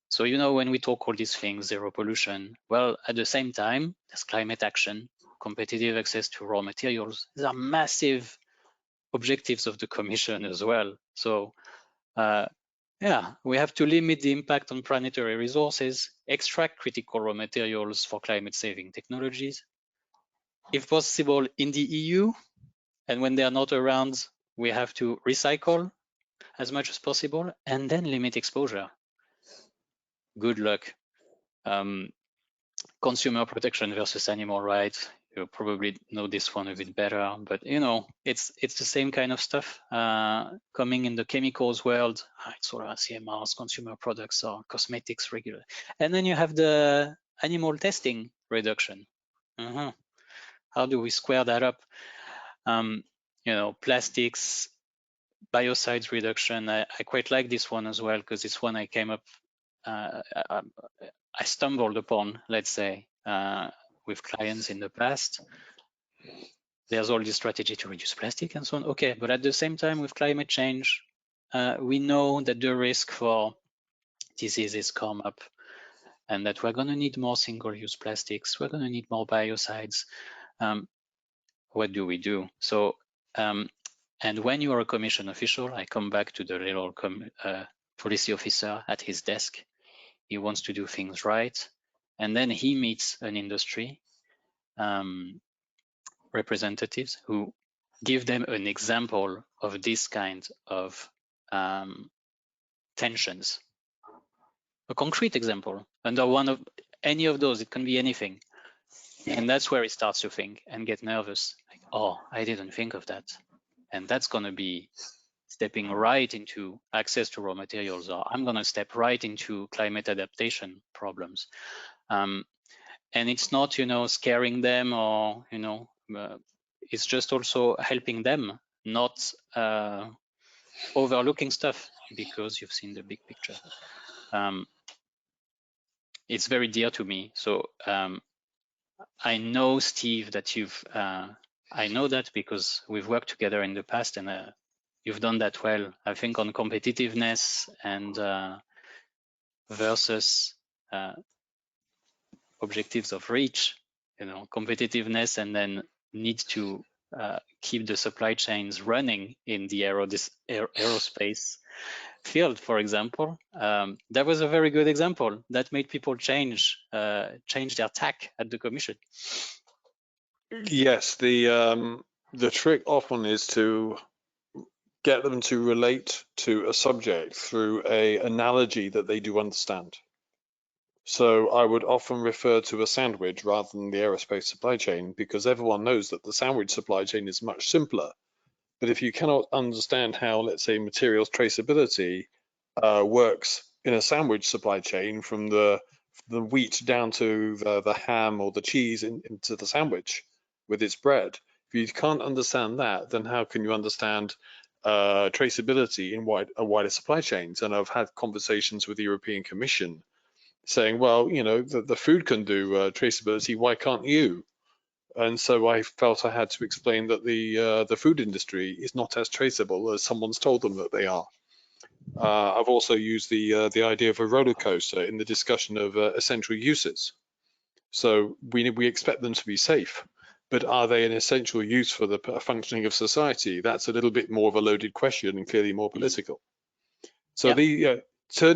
So, you know, when we talk all these things, zero pollution, well, at the same time, there's climate action, competitive access to raw materials. These are massive objectives of the Commission as well. So, yeah, we have to limit the impact on planetary resources, extract critical raw materials for climate-saving technologies, if possible in the EU, and when they are not around, we have to recycle as much as possible, and then limit exposure. Good luck. Consumer protection versus animal rights. You probably know this one a bit better, but you know, it's the same kind of stuff coming in the chemicals world. It's all around CMRs, consumer products, or cosmetics regular. And then you have the animal testing reduction. How do we square that up? You know, plastics, biocides reduction. I quite like this one as well, because it's one I came up, I stumbled upon, let's say, with clients in the past. There's all this strategy to reduce plastic and so on. Okay, but at the same time, with climate change, we know that the risk for diseases come up, and that we're going to need more single-use plastics. We're going to need more biocides. What do we do? So, and when you are a Commission official, I come back to the little policy officer at his desk. He wants to do things right, and then he meets an industry representatives who give them an example of this kind of tensions. a concrete example under one of any of those. It can be anything. And that's where it starts to think and get nervous. Like, oh, I didn't think of that. And that's going to be stepping right into access to raw materials, or I'm going to step right into climate adaptation problems. And it's not, scaring them or, it's just also helping them, not overlooking stuff because you've seen the big picture. It's very dear to me. So I know, Steve, that I know that because we've worked together in the past, and you've done that well. I think on competitiveness and versus objectives of REACH, competitiveness, and then need to keep the supply chains running in the aerospace field, for example. That was a very good example that made people change their tack at the Commission. Yes, the trick often is to get them to relate to a subject through an analogy that they do understand. So I would often refer to a sandwich rather than the aerospace supply chain, because everyone knows that the sandwich supply chain is much simpler. But if you cannot understand how, let's say, materials traceability works in a sandwich supply chain, from the wheat down to the ham or the cheese into the sandwich with its bread, if you can't understand that, then how can you understand traceability in wider supply chains? And I've had conversations with the European Commission saying, well, the food can do traceability, why can't you? And so I felt I had to explain that the food industry is not as traceable as someone's told them that they are. I've also used the idea of a roller coaster in the discussion of essential uses. So we expect them to be safe, but are they an essential use for the functioning of society? That's a little bit more of a loaded question and clearly more political. So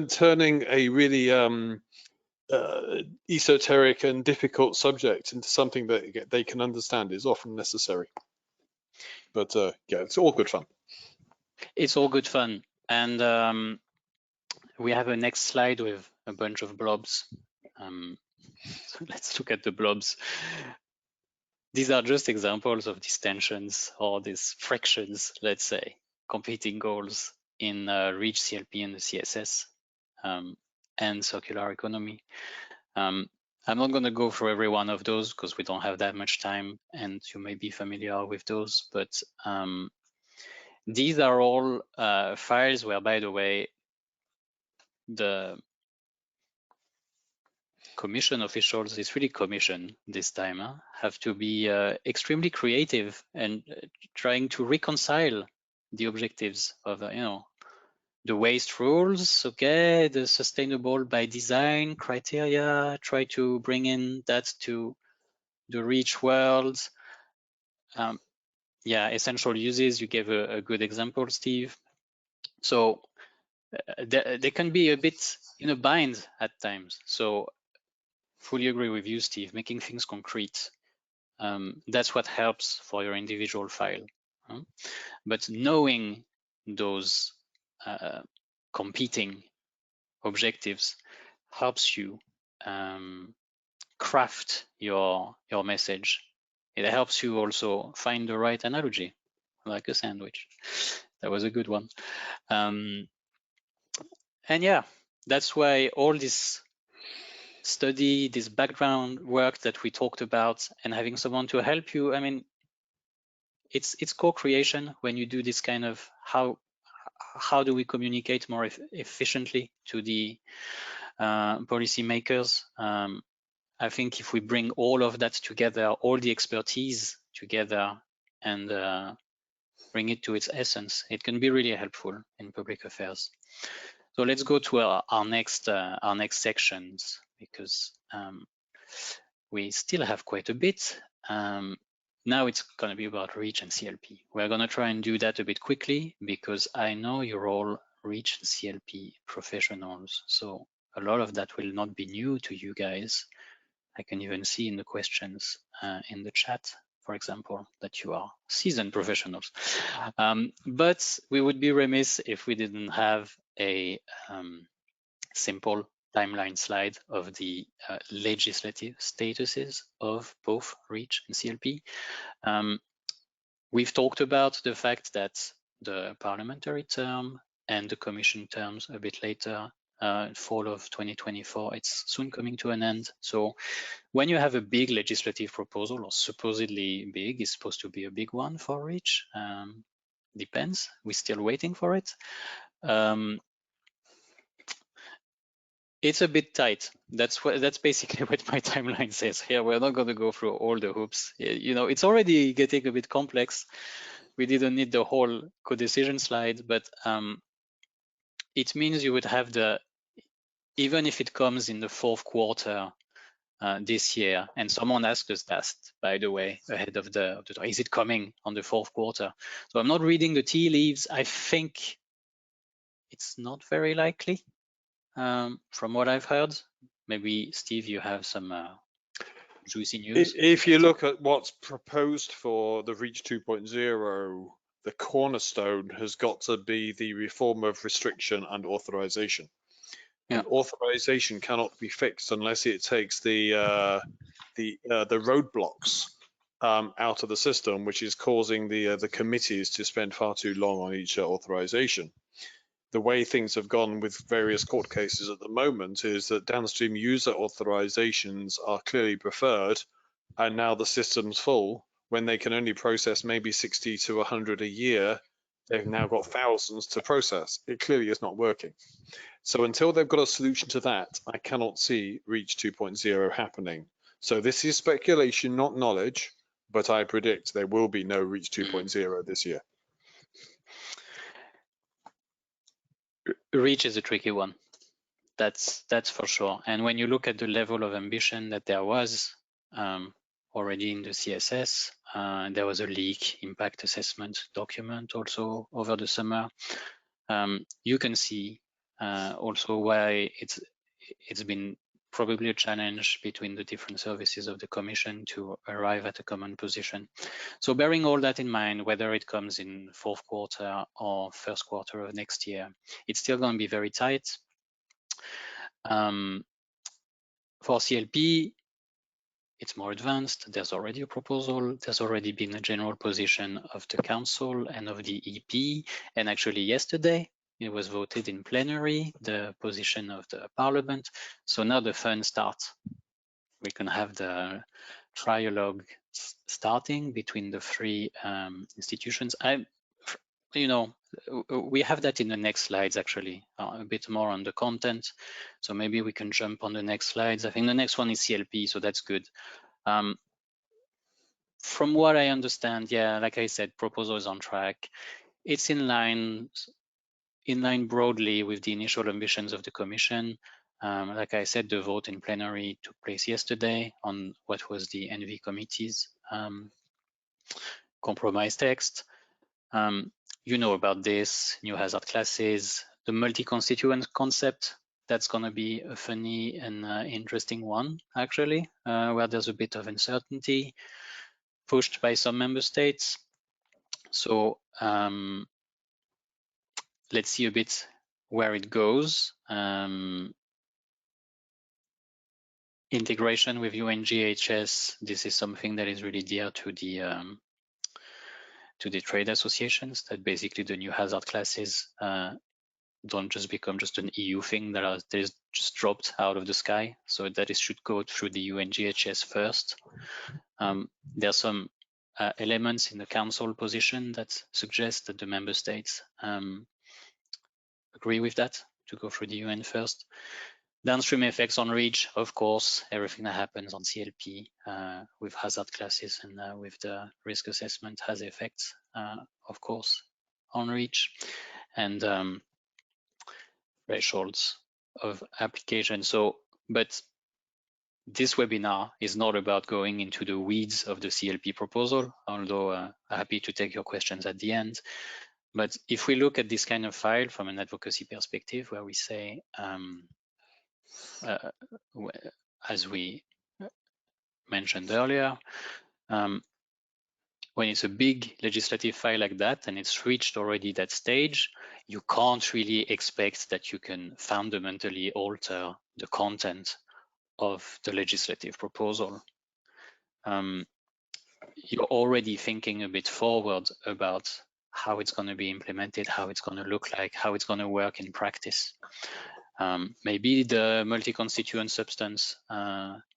turning a really esoteric and difficult subject into something that they can understand is often necessary. But yeah, it's all good fun. It's all good fun. And we have a next slide with a bunch of blobs. So let's look at the blobs. These are just examples of these tensions or these frictions, let's say, competing goals in REACH, CLP, and the CSS, and circular economy. I'm not going to go through every one of those because we don't have that much time, and you may be familiar with those, but these are all files where, by the way, the Commission officials, it's really Commission this time, have to be extremely creative and trying to reconcile the objectives of, the waste rules, okay, the sustainable by design criteria, try to bring in that to the REACH world. Yeah, essential uses, you gave a good example, Steve. So they can be a bit in a bind at times. So fully agree with you, Steve, making things concrete. That's what helps for your individual file. But knowing those competing objectives helps you craft your message. It helps you also find the right analogy, like a sandwich. That was a good one. And yeah, that's why all this study, this background work that we talked about, and having someone to help you, I mean, it's co-creation when you do this kind of how do we communicate more efficiently to the policymakers. I think if we bring all of that together, all the expertise together, and bring it to its essence, it can be really helpful in public affairs. So let's go to our next sections, because we still have quite a bit. Now it's going to be about REACH and CLP. We're going to try and do that a bit quickly because I know you're all REACH and CLP professionals. So a lot of that will not be new to you guys. I can even see in the questions in the chat, for example, that you are seasoned professionals. But we would be remiss if we didn't have a simple timeline slide of the legislative statuses of both REACH and CLP. We've talked about the fact that the parliamentary term and the commission terms a bit later, fall of 2024, it's soon coming to an end. So when you have a big legislative proposal, or supposedly big, it's supposed to be a big one for REACH, depends, we're still waiting for it. It's a bit tight. That's basically what my timeline says here. We're not going to go through all the hoops. You know, it's already getting a bit complex. We didn't need the whole co-decision slide, but it means you would have even if it comes in the fourth quarter this year, and someone asked us that, by the way, ahead of the is it coming on the fourth quarter? So I'm not reading the tea leaves. I think it's not very likely. From what I've heard. Maybe Steve, you have some juicy news. If you look at what's proposed for the REACH 2.0, the cornerstone has got to be the reform of restriction and authorization. Yeah. And authorization cannot be fixed unless it takes the roadblocks out of the system, which is causing the committees to spend far too long on each authorization. The way things have gone with various court cases at the moment is that downstream user authorizations are clearly preferred, and now the system's full. When they can only process maybe 60 to 100 a year, they've now got thousands to process. It clearly is not working. So until they've got a solution to that, I cannot see REACH 2.0 happening. So this is speculation, not knowledge, but I predict there will be no REACH 2.0 this year. REACH is a tricky one. That's for sure. And when you look at the level of ambition that there was already in the CSS, there was a leak impact assessment document also over the summer. You can see also why it's been probably a challenge between the different services of the Commission to arrive at a common position. So bearing all that in mind, whether it comes in fourth quarter or first quarter of next year, it's still going to be very tight. For CLP, it's more advanced. There's already a proposal. There's already been a general position of the Council and of the EP. And actually yesterday, it was voted in plenary, the position of the Parliament. So now the fun starts. We can have the trialogue starting between the three institutions. We have that in the next slides, actually, a bit more on the content. So maybe we can jump on the next slides. I think the next one is CLP, so that's good. From what I understand, yeah, like I said, proposal is on track. It's in line broadly with the initial ambitions of the Commission. Like I said, the vote in plenary took place yesterday on what was the NV committee's compromise text. You know about this, new hazard classes, the multi-constituent concept. That's going to be a funny and interesting one, actually, where there's a bit of uncertainty pushed by some member states. So let's see a bit where it goes. Integration with UNGHS, this is something that is really dear to the trade associations, that basically the new hazard classes don't just become just an EU thing that is just dropped out of the sky. So that it should go through the UNGHS first. There are some elements in the Council position that suggest that the member states agree with that, to go through the UN first. Downstream effects on REACH, of course, everything that happens on CLP with hazard classes and with the risk assessment has effects, of course, on REACH, and thresholds of application. So, but this webinar is not about going into the weeds of the CLP proposal, although happy to take your questions at the end. But if we look at this kind of file from an advocacy perspective, where we say, as we mentioned earlier, when it's a big legislative file like that and it's reached already that stage, you can't really expect that you can fundamentally alter the content of the legislative proposal. You're already thinking a bit forward about how it's going to be implemented, how it's going to look like, how it's going to work in practice. Maybe the multi-constituent substance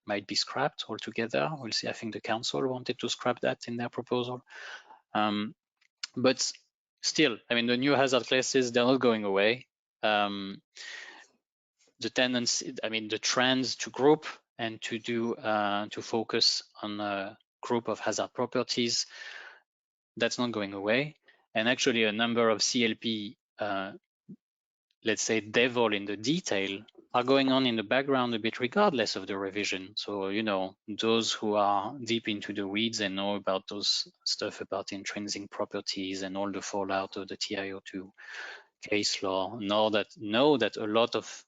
might be scrapped altogether. We'll see. I think the council wanted to scrap that in their proposal. But still, I mean, the new hazard classes, they're not going away. The tendency, I mean, the trends to group and to do to focus on a group of hazard properties, that's not going away. And actually, a number of CLP, let's say, devil in the detail, are going on in the background a bit regardless of the revision. So, you know, those who are deep into the weeds and know about those stuff about intrinsic properties and all the fallout of the TiO2 case law know that a lot of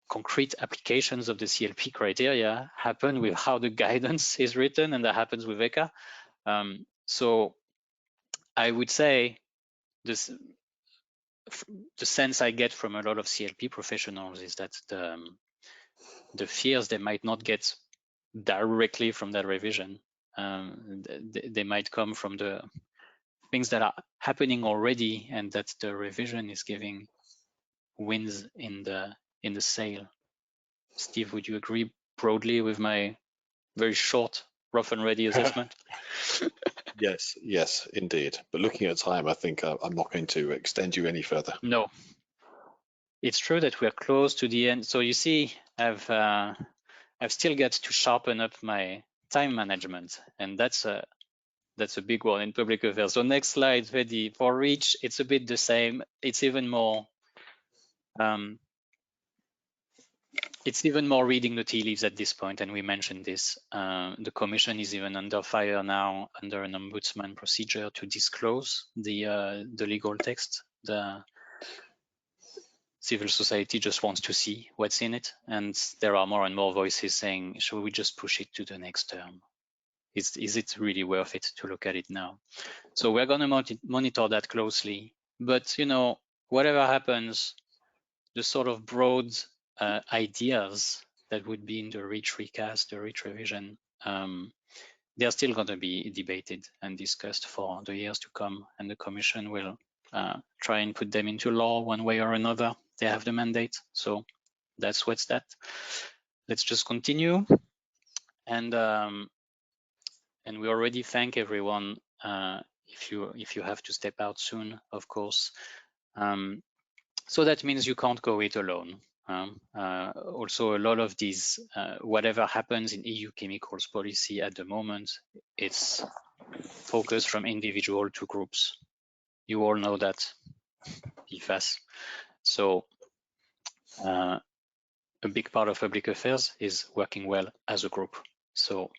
concrete applications of the CLP criteria happen with how the guidance is written, and that happens with ECHA. So I would say this, the sense I get from a lot of CLP professionals is that the fears they might not get directly from that revision. They might come from the things that are happening already, and that the revision is giving wins in the sail. Steve, would you agree broadly with my very short, rough and ready assessment? Yes, indeed. But looking at time, I think I'm not going to extend you any further. No, it's true that we're close to the end. So you see, I've still got to sharpen up my time management, and that's a big one in public affairs. So next slide, Fedi. For REACH, it's a bit the same. It's even more. It's even more reading the tea leaves at this point, and we mentioned this. The Commission is even under fire now under an ombudsman procedure to disclose the legal text. The civil society just wants to see what's in it, and there are more and more voices saying, should we just push it to the next term? Is it really worth it to look at it now? So we're going to monitor that closely. But, you know, whatever happens, the sort of broad ideas that would be in the REACH recast, the REACH revision, they're still going to be debated and discussed for the years to come, and the Commission will try and put them into law one way or another. They have the mandate, so that's what's that. Let's just continue, and we already thank everyone. If you have to step out soon, of course. So that means you can't go it alone. Also, a lot of these, whatever happens in EU chemicals policy at the moment, it's focused from individual to groups. You all know that, PFAS. So a big part of public affairs is working well as a group. So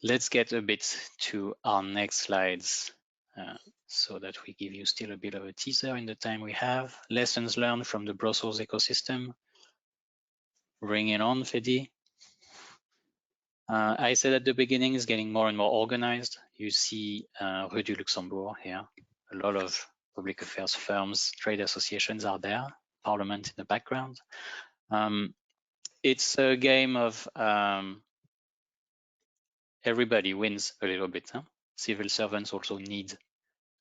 let's get a bit to our next slides so that we give you still a bit of a teaser in the time we have. Lessons learned from the Brussels ecosystem. Bring it on, Fedi. I said at the beginning, it's getting more and more organized. You see Rue du Luxembourg here. A lot of public affairs firms, trade associations are there, Parliament in the background. It's a game of everybody wins a little bit. Huh? Civil servants also need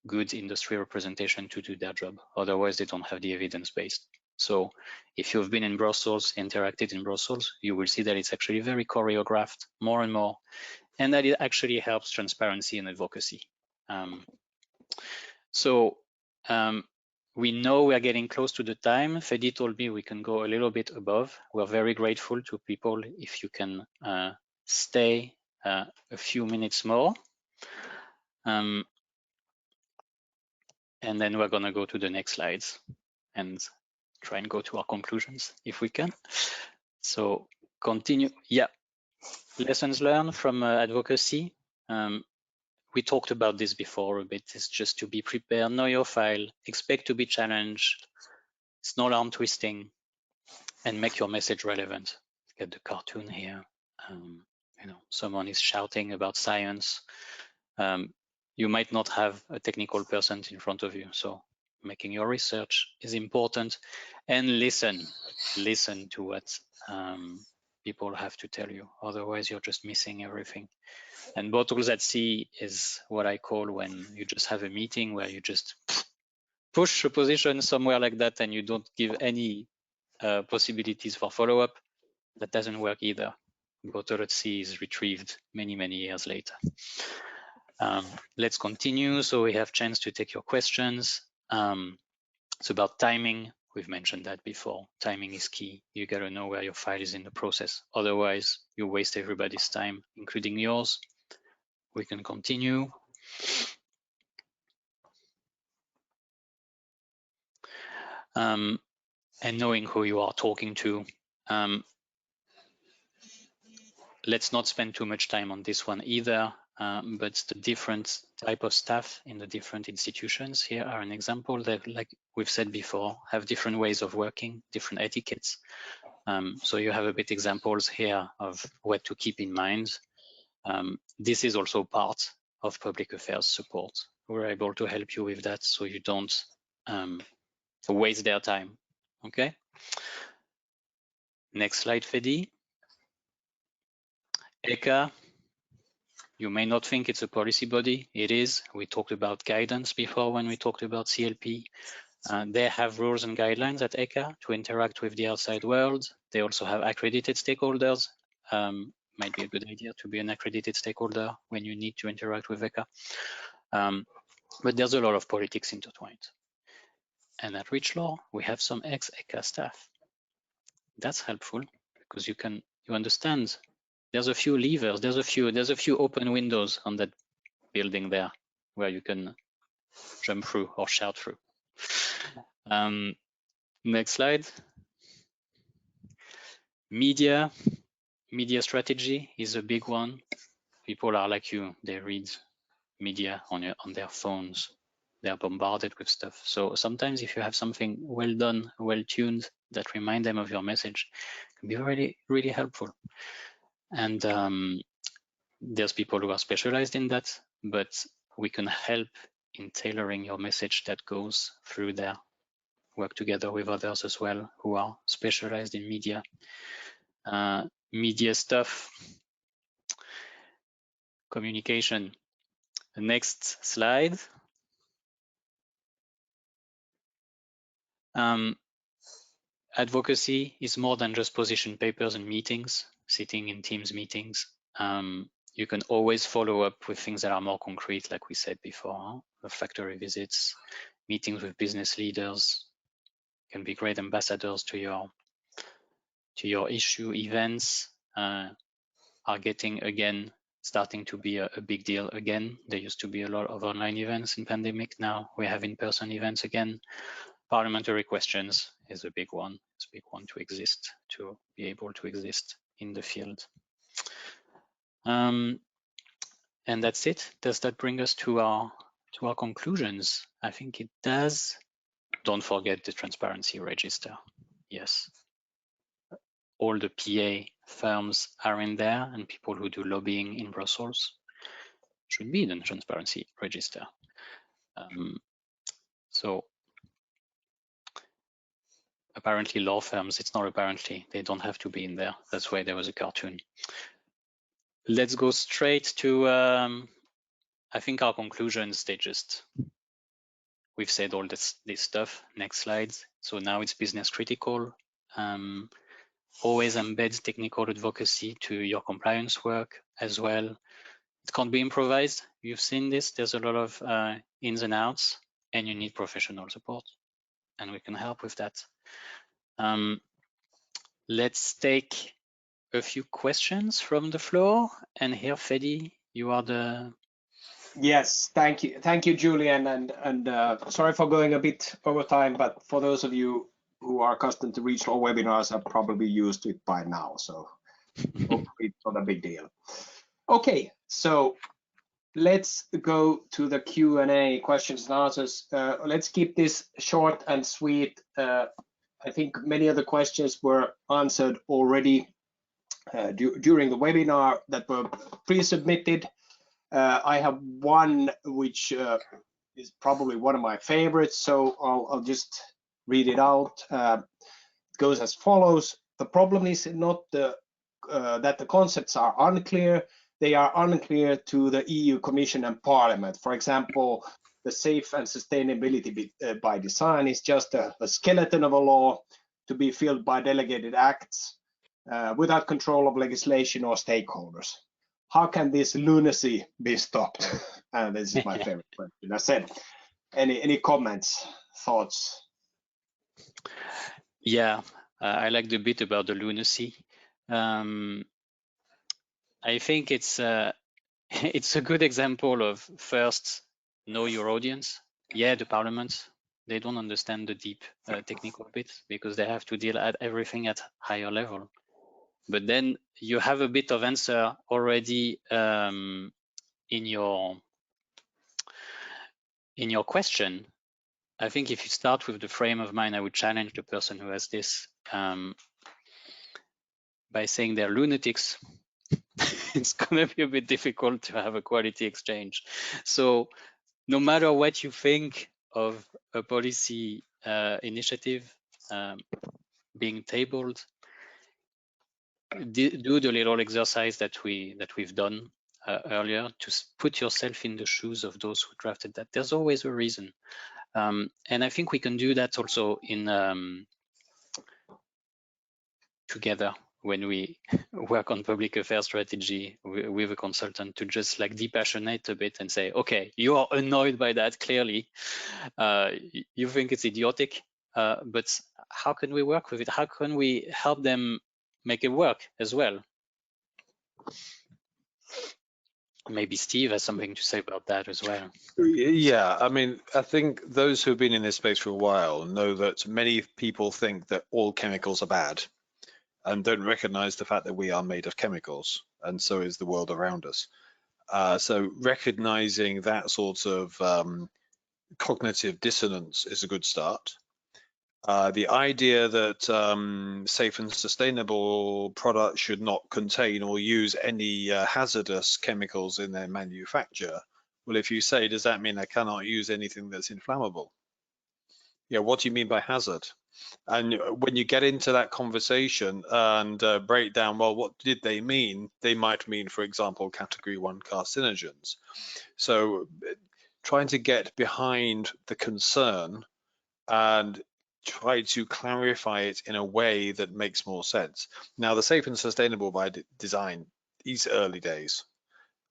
good industry representation to do their job. Otherwise, they don't have the evidence base. So if you've been in Brussels, interacted in Brussels, you will see that it's actually very choreographed more and more, and that it actually helps transparency and advocacy. We know we are getting close to the time. Fedi told me we can go a little bit above. We're very grateful to people if you can stay a few minutes more. And then we're gonna go to the next slides and try and go to our conclusions if we can. So continue. Yeah, lessons learned from advocacy. We talked about this before a bit. It's just to be prepared, know your file, expect to be challenged, it's no arm twisting, and make your message relevant. Get the cartoon here. someone is shouting about science, you might not have a technical person in front of you. So making your research is important, and listen to what people have to tell you. Otherwise, you're just missing everything. And bottles at sea is what I call when you just have a meeting where you just push a position somewhere like that and you don't give any possibilities for follow-up. That doesn't work either. Bottle at sea is retrieved many, many years later. Let's continue. So we have chance to take your questions. It's about timing. We've mentioned that before. Timing is key. You got to know where your file is in the process. Otherwise, you waste everybody's time, including yours. We can continue. And knowing who you are talking to. Let's not spend too much time on this one either, but the different type of staff in the different institutions here are an example that, like we've said before, have different ways of working, different etiquettes. So you have a bit examples here of what to keep in mind. This is also part of public affairs support. We're able to help you with that so you don't waste their time, okay? Next slide, Fedi. ECA, you may not think it's a policy body. It is. We talked about guidance before when we talked about CLP. They have rules and guidelines at ECA to interact with the outside world. They also have accredited stakeholders. Might be a good idea to be an accredited stakeholder when you need to interact with ECA. But there's a lot of politics intertwined. And at REACHLaw, we have some ex-ECA staff. That's helpful because you understand. There's a few levers, there's a few open windows on that building there where you can jump through or shout through. Next slide. Media strategy is a big one. People are like you, they read media on their phones. They're bombarded with stuff. So sometimes if you have something well done, well tuned that remind them of your message, it can be really, really helpful. And there's people who are specialized in that, but we can help in tailoring your message that goes through there. Work together with others as well who are specialized in media. Media stuff, communication. The next slide. Advocacy is more than just position papers and meetings, sitting in Teams meetings. You can always follow up with things that are more concrete, like we said before, factory visits, meetings with business leaders, can be great ambassadors to your issue. Events are starting to be a big deal again. There used to be a lot of online events in pandemic. Now we have in-person events again. Parliamentary questions is a big one. It's a big one to be able to exist in the field. And that's it. Does that bring us to our conclusions? I think it does. Don't forget the transparency register. Yes. All the PA firms are in there, and people who do lobbying in Brussels should be in the transparency register. So apparently law firms, it's not apparently, they don't have to be in there. That's why there was a cartoon. Let's go straight to, I think our conclusions, we've said all this stuff. Next slide. So now it's business critical. Always embed technical advocacy to your compliance work as well. It can't be improvised. You've seen this. There's a lot of ins and outs, and you need professional support, and we can help with that. Let's take a few questions from the floor. And here, Fedi, you are the... Yes, thank you, Julian, and sorry for going a bit over time, but for those of you who are accustomed to REACHLaw webinars are probably used to it by now, so hopefully it's not a big deal. Okay, so let's go to the Q&A, questions and answers. Let's keep this short and sweet. I think many of the questions were answered already during the webinar that were pre-submitted. I have one which is probably one of my favorites, so I'll just read it out. It goes as follows. The problem is not that the concepts are unclear, they are unclear to the EU Commission and Parliament. For example, the safe and sustainability by design is just a skeleton of a law to be filled by delegated acts without control of legislation or stakeholders. How can this lunacy be stopped? And this is my favorite question. I said, any comments, thoughts? Yeah, I like the bit about the lunacy. I think it's it's a good example of, first, know your audience. Yeah, the parliament, they don't understand the deep technical bits because they have to deal at everything at higher level. But then you have a bit of answer already in your question. I think if you start with the frame of mind, I would challenge the person who has this by saying they're lunatics. It's going to be a bit difficult to have a quality exchange. So no matter what you think of a policy initiative being tabled, do the little exercise that we've done earlier to put yourself in the shoes of those who drafted that. There's always a reason. And I think we can do that also in together when we work on public affairs strategy with a consultant, to just like depassionate a bit and say, okay, you are annoyed by that, clearly. You think it's idiotic, but how can we work with it? How can we help them make it work as well? Maybe Steve has something to say about that as well. Yeah, I mean, I think those who have been in this space for a while know that many people think that all chemicals are bad and don't recognize the fact that we are made of chemicals, and so is the world around us. So recognizing that sort of cognitive dissonance is a good start. The idea that safe and sustainable products should not contain or use any hazardous chemicals in their manufacture. Well, if you say, does that mean I cannot use anything that's inflammable? Yeah, what do you mean by hazard? And when you get into that conversation and break down, well, what did they mean? They might mean, for example, category 1 carcinogens. So trying to get behind the concern and try to clarify it in a way that makes more sense. Now, the safe and sustainable by design is early days.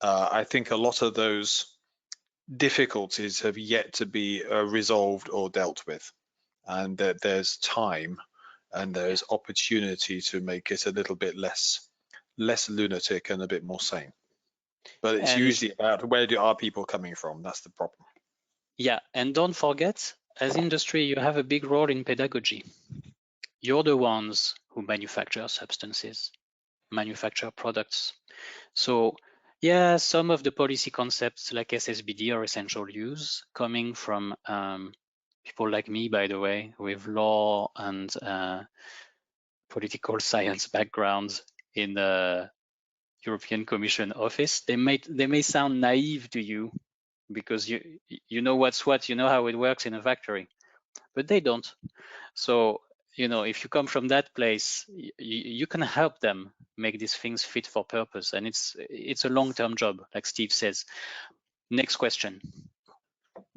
I think a lot of those difficulties have yet to be resolved or dealt with, and that there's time and there's opportunity to make it a little bit less lunatic and a bit more sane. But it's usually about where are people coming from? That's the problem. Yeah, and don't forget, as industry, you have a big role in pedagogy. You're the ones who manufacture substances, manufacture products. So yeah, some of the policy concepts like SSBD are essential use, coming from people like me, by the way, with law and political science backgrounds in the European Commission office. They may sound naive to you because you know what's what, you know how it works in a factory, but they don't. So, you know, if you come from that place, you can help them make these things fit for purpose. And it's a long-term job, like Steve says. Next question.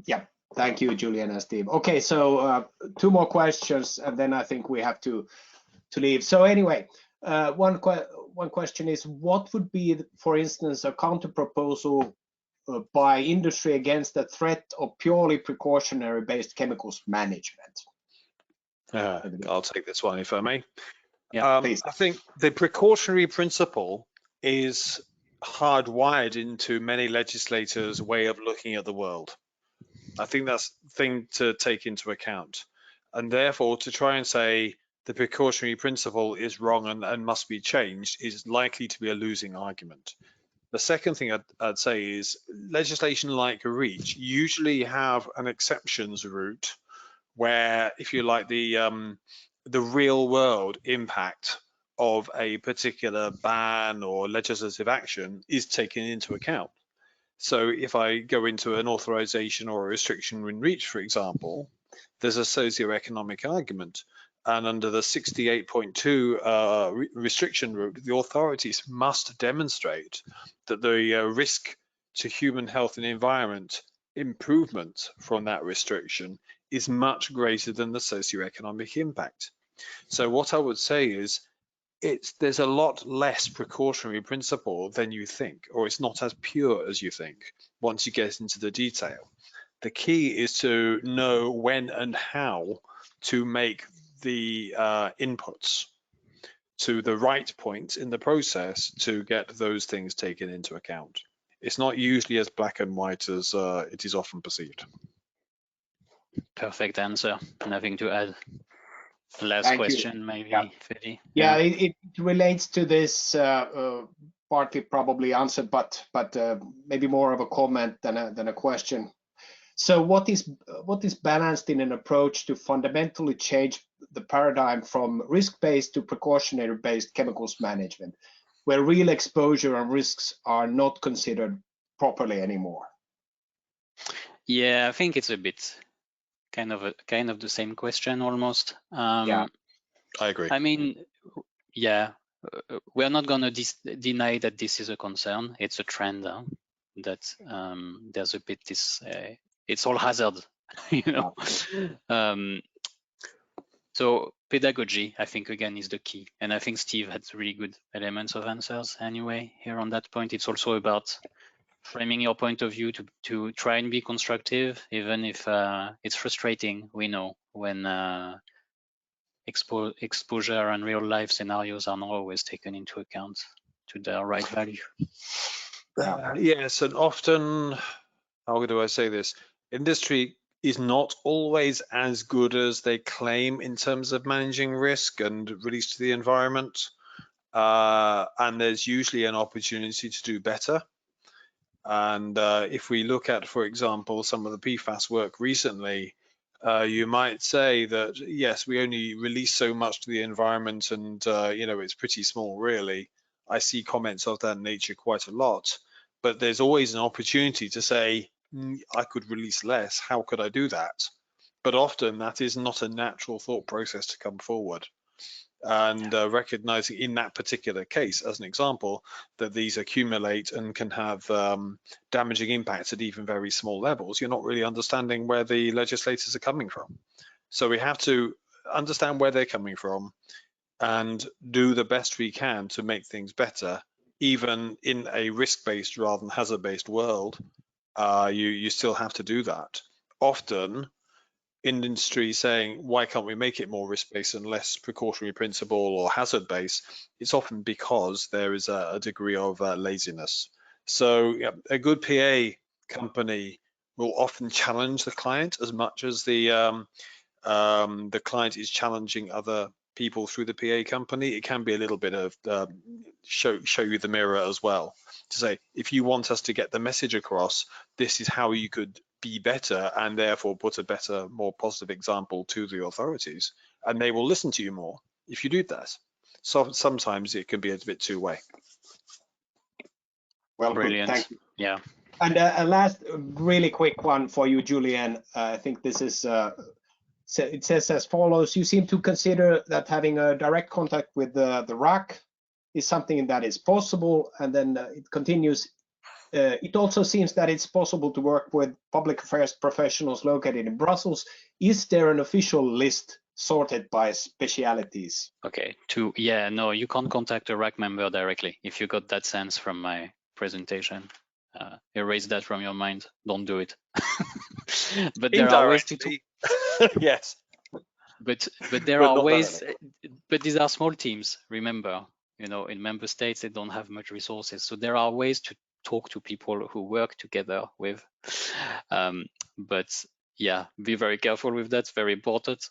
Yeah, thank you, Julian and Steve. Okay, so 2 more questions, and then I think we have to leave. So anyway, one question is, what would be, for instance, a counter proposal by industry against the threat of purely precautionary based chemicals management? I'll take this one if I may. Yeah, I think the precautionary principle is hardwired into many legislators' way of looking at the world. I think that's the thing to take into account. And therefore, to try and say the precautionary principle is wrong and must be changed is likely to be a losing argument. The second thing I'd say is legislation like REACH usually have an exceptions route where, if you like, the real world impact of a particular ban or legislative action is taken into account. So if I go into an authorization or a restriction in REACH, for example, there's a socioeconomic argument. And under the 68.2 restriction route, the authorities must demonstrate that the risk to human health and environment improvement from that restriction is much greater than the socioeconomic impact. So what I would say is there's a lot less precautionary principle than you think, or it's not as pure as you think once you get into the detail. The key is to know when and how to make the inputs to the right point in the process to get those things taken into account. It's not usually as black and white as it is often perceived. Perfect answer. Nothing to add. Last Thank question, you. maybe, Yeah. Fede? Yeah, it relates to this partly probably answered, but maybe more of a comment than a question. So what is balanced in an approach to fundamentally change the paradigm from risk-based to precautionary-based chemicals management, where real exposure and risks are not considered properly anymore? Yeah, I think it's a bit kind of the same question almost. Yeah, I agree. I mean, yeah, we're not going to deny that this is a concern. It's a trend that there's a bit this. It's all hazard, you know. So pedagogy, I think, again, is the key. And I think Steve had really good elements of answers anyway here on that point. It's also about framing your point of view to try and be constructive, even if it's frustrating, we know, when exposure and real life scenarios are not always taken into account to their right value. Yes, and often, how do I say this? Industry is not always as good as they claim in terms of managing risk and release to the environment. And there's usually an opportunity to do better. And if we look at, for example, some of the PFAS work recently, you might say that, yes, we only release so much to the environment and, it's pretty small, really. I see comments of that nature quite a lot, but there's always an opportunity to say, I could release less. How could I do that? But often that is not a natural thought process to come forward. And recognizing in that particular case, as an example, that these accumulate and can have damaging impacts at even very small levels, you're not really understanding where the legislators are coming from. So we have to understand where they're coming from and do the best we can to make things better, even in a risk-based rather than hazard-based world. You still have to do that. Often, industry saying, why can't we make it more risk-based and less precautionary principle or hazard-based? It's often because there is a degree of laziness. So a good PA company will often challenge the client as much as the client is challenging other people through the PA company. It can be a little bit of show you the mirror as well, to say, if you want us to get the message across, this is how you could be better, and therefore put a better, more positive example to the authorities, and they will listen to you more if you do that. So sometimes it can be a bit two-way. Well, brilliant. Thank you. Yeah. And a last really quick one for you, Julian. I think this is, it says as follows: you seem to consider that having a direct contact with the RAC is something that is possible, and then it continues. It also seems that it's possible to work with public affairs professionals located in Brussels. Is there an official list sorted by specialities? Okay, yeah, no, you can't contact a RAC member directly. If you got that sense from my presentation, erase that from your mind. Don't do it. But there are ways to yes. But there are ways. But these are small teams. Remember, in member states they don't have much resources, so there are ways to talk to people who work together with. But yeah, be very careful with that. It's very important.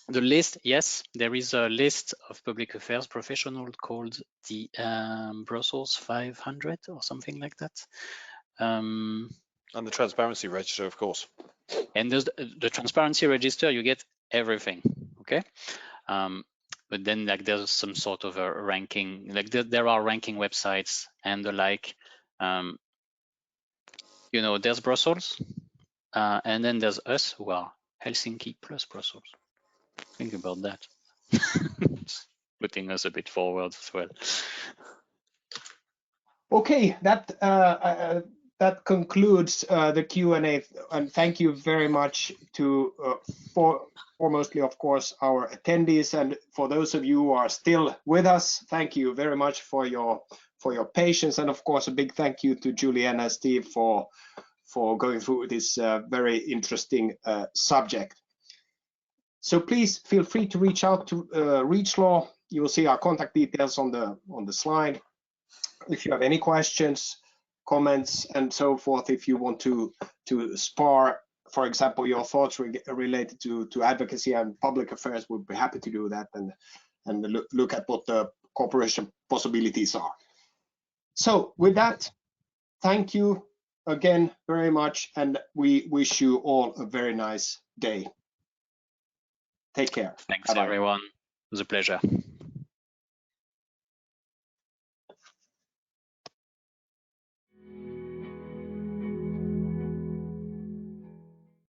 The list, yes, there is a list of public affairs professionals called the Brussels 500 or something like that. And the transparency register, of course. And there's the transparency register, you get everything, okay? but then like there's some sort of a ranking, like there are ranking websites and the like. You know, there's Brussels, and then there's us, who are Helsinki plus Brussels. Think about that. Putting us a bit forward as well. Okay, that concludes the Q&A, and thank you very much to foremostly, of course, our attendees, and for those of you who are still with us, thank you very much for your patience, and of course a big thank you to Julianne and Steve for going through this very interesting subject. So please feel free to reach out to REACHLaw. You will see our contact details on the slide. If you have any questions, comments, and so forth, if you want to spar, for example, your thoughts related to advocacy and public affairs, we'll be happy to do that and look at what the cooperation possibilities are. So with that, thank you again very much, and we wish you all a very nice day. Take care. Thanks, Bye-bye. everyone. It was a pleasure.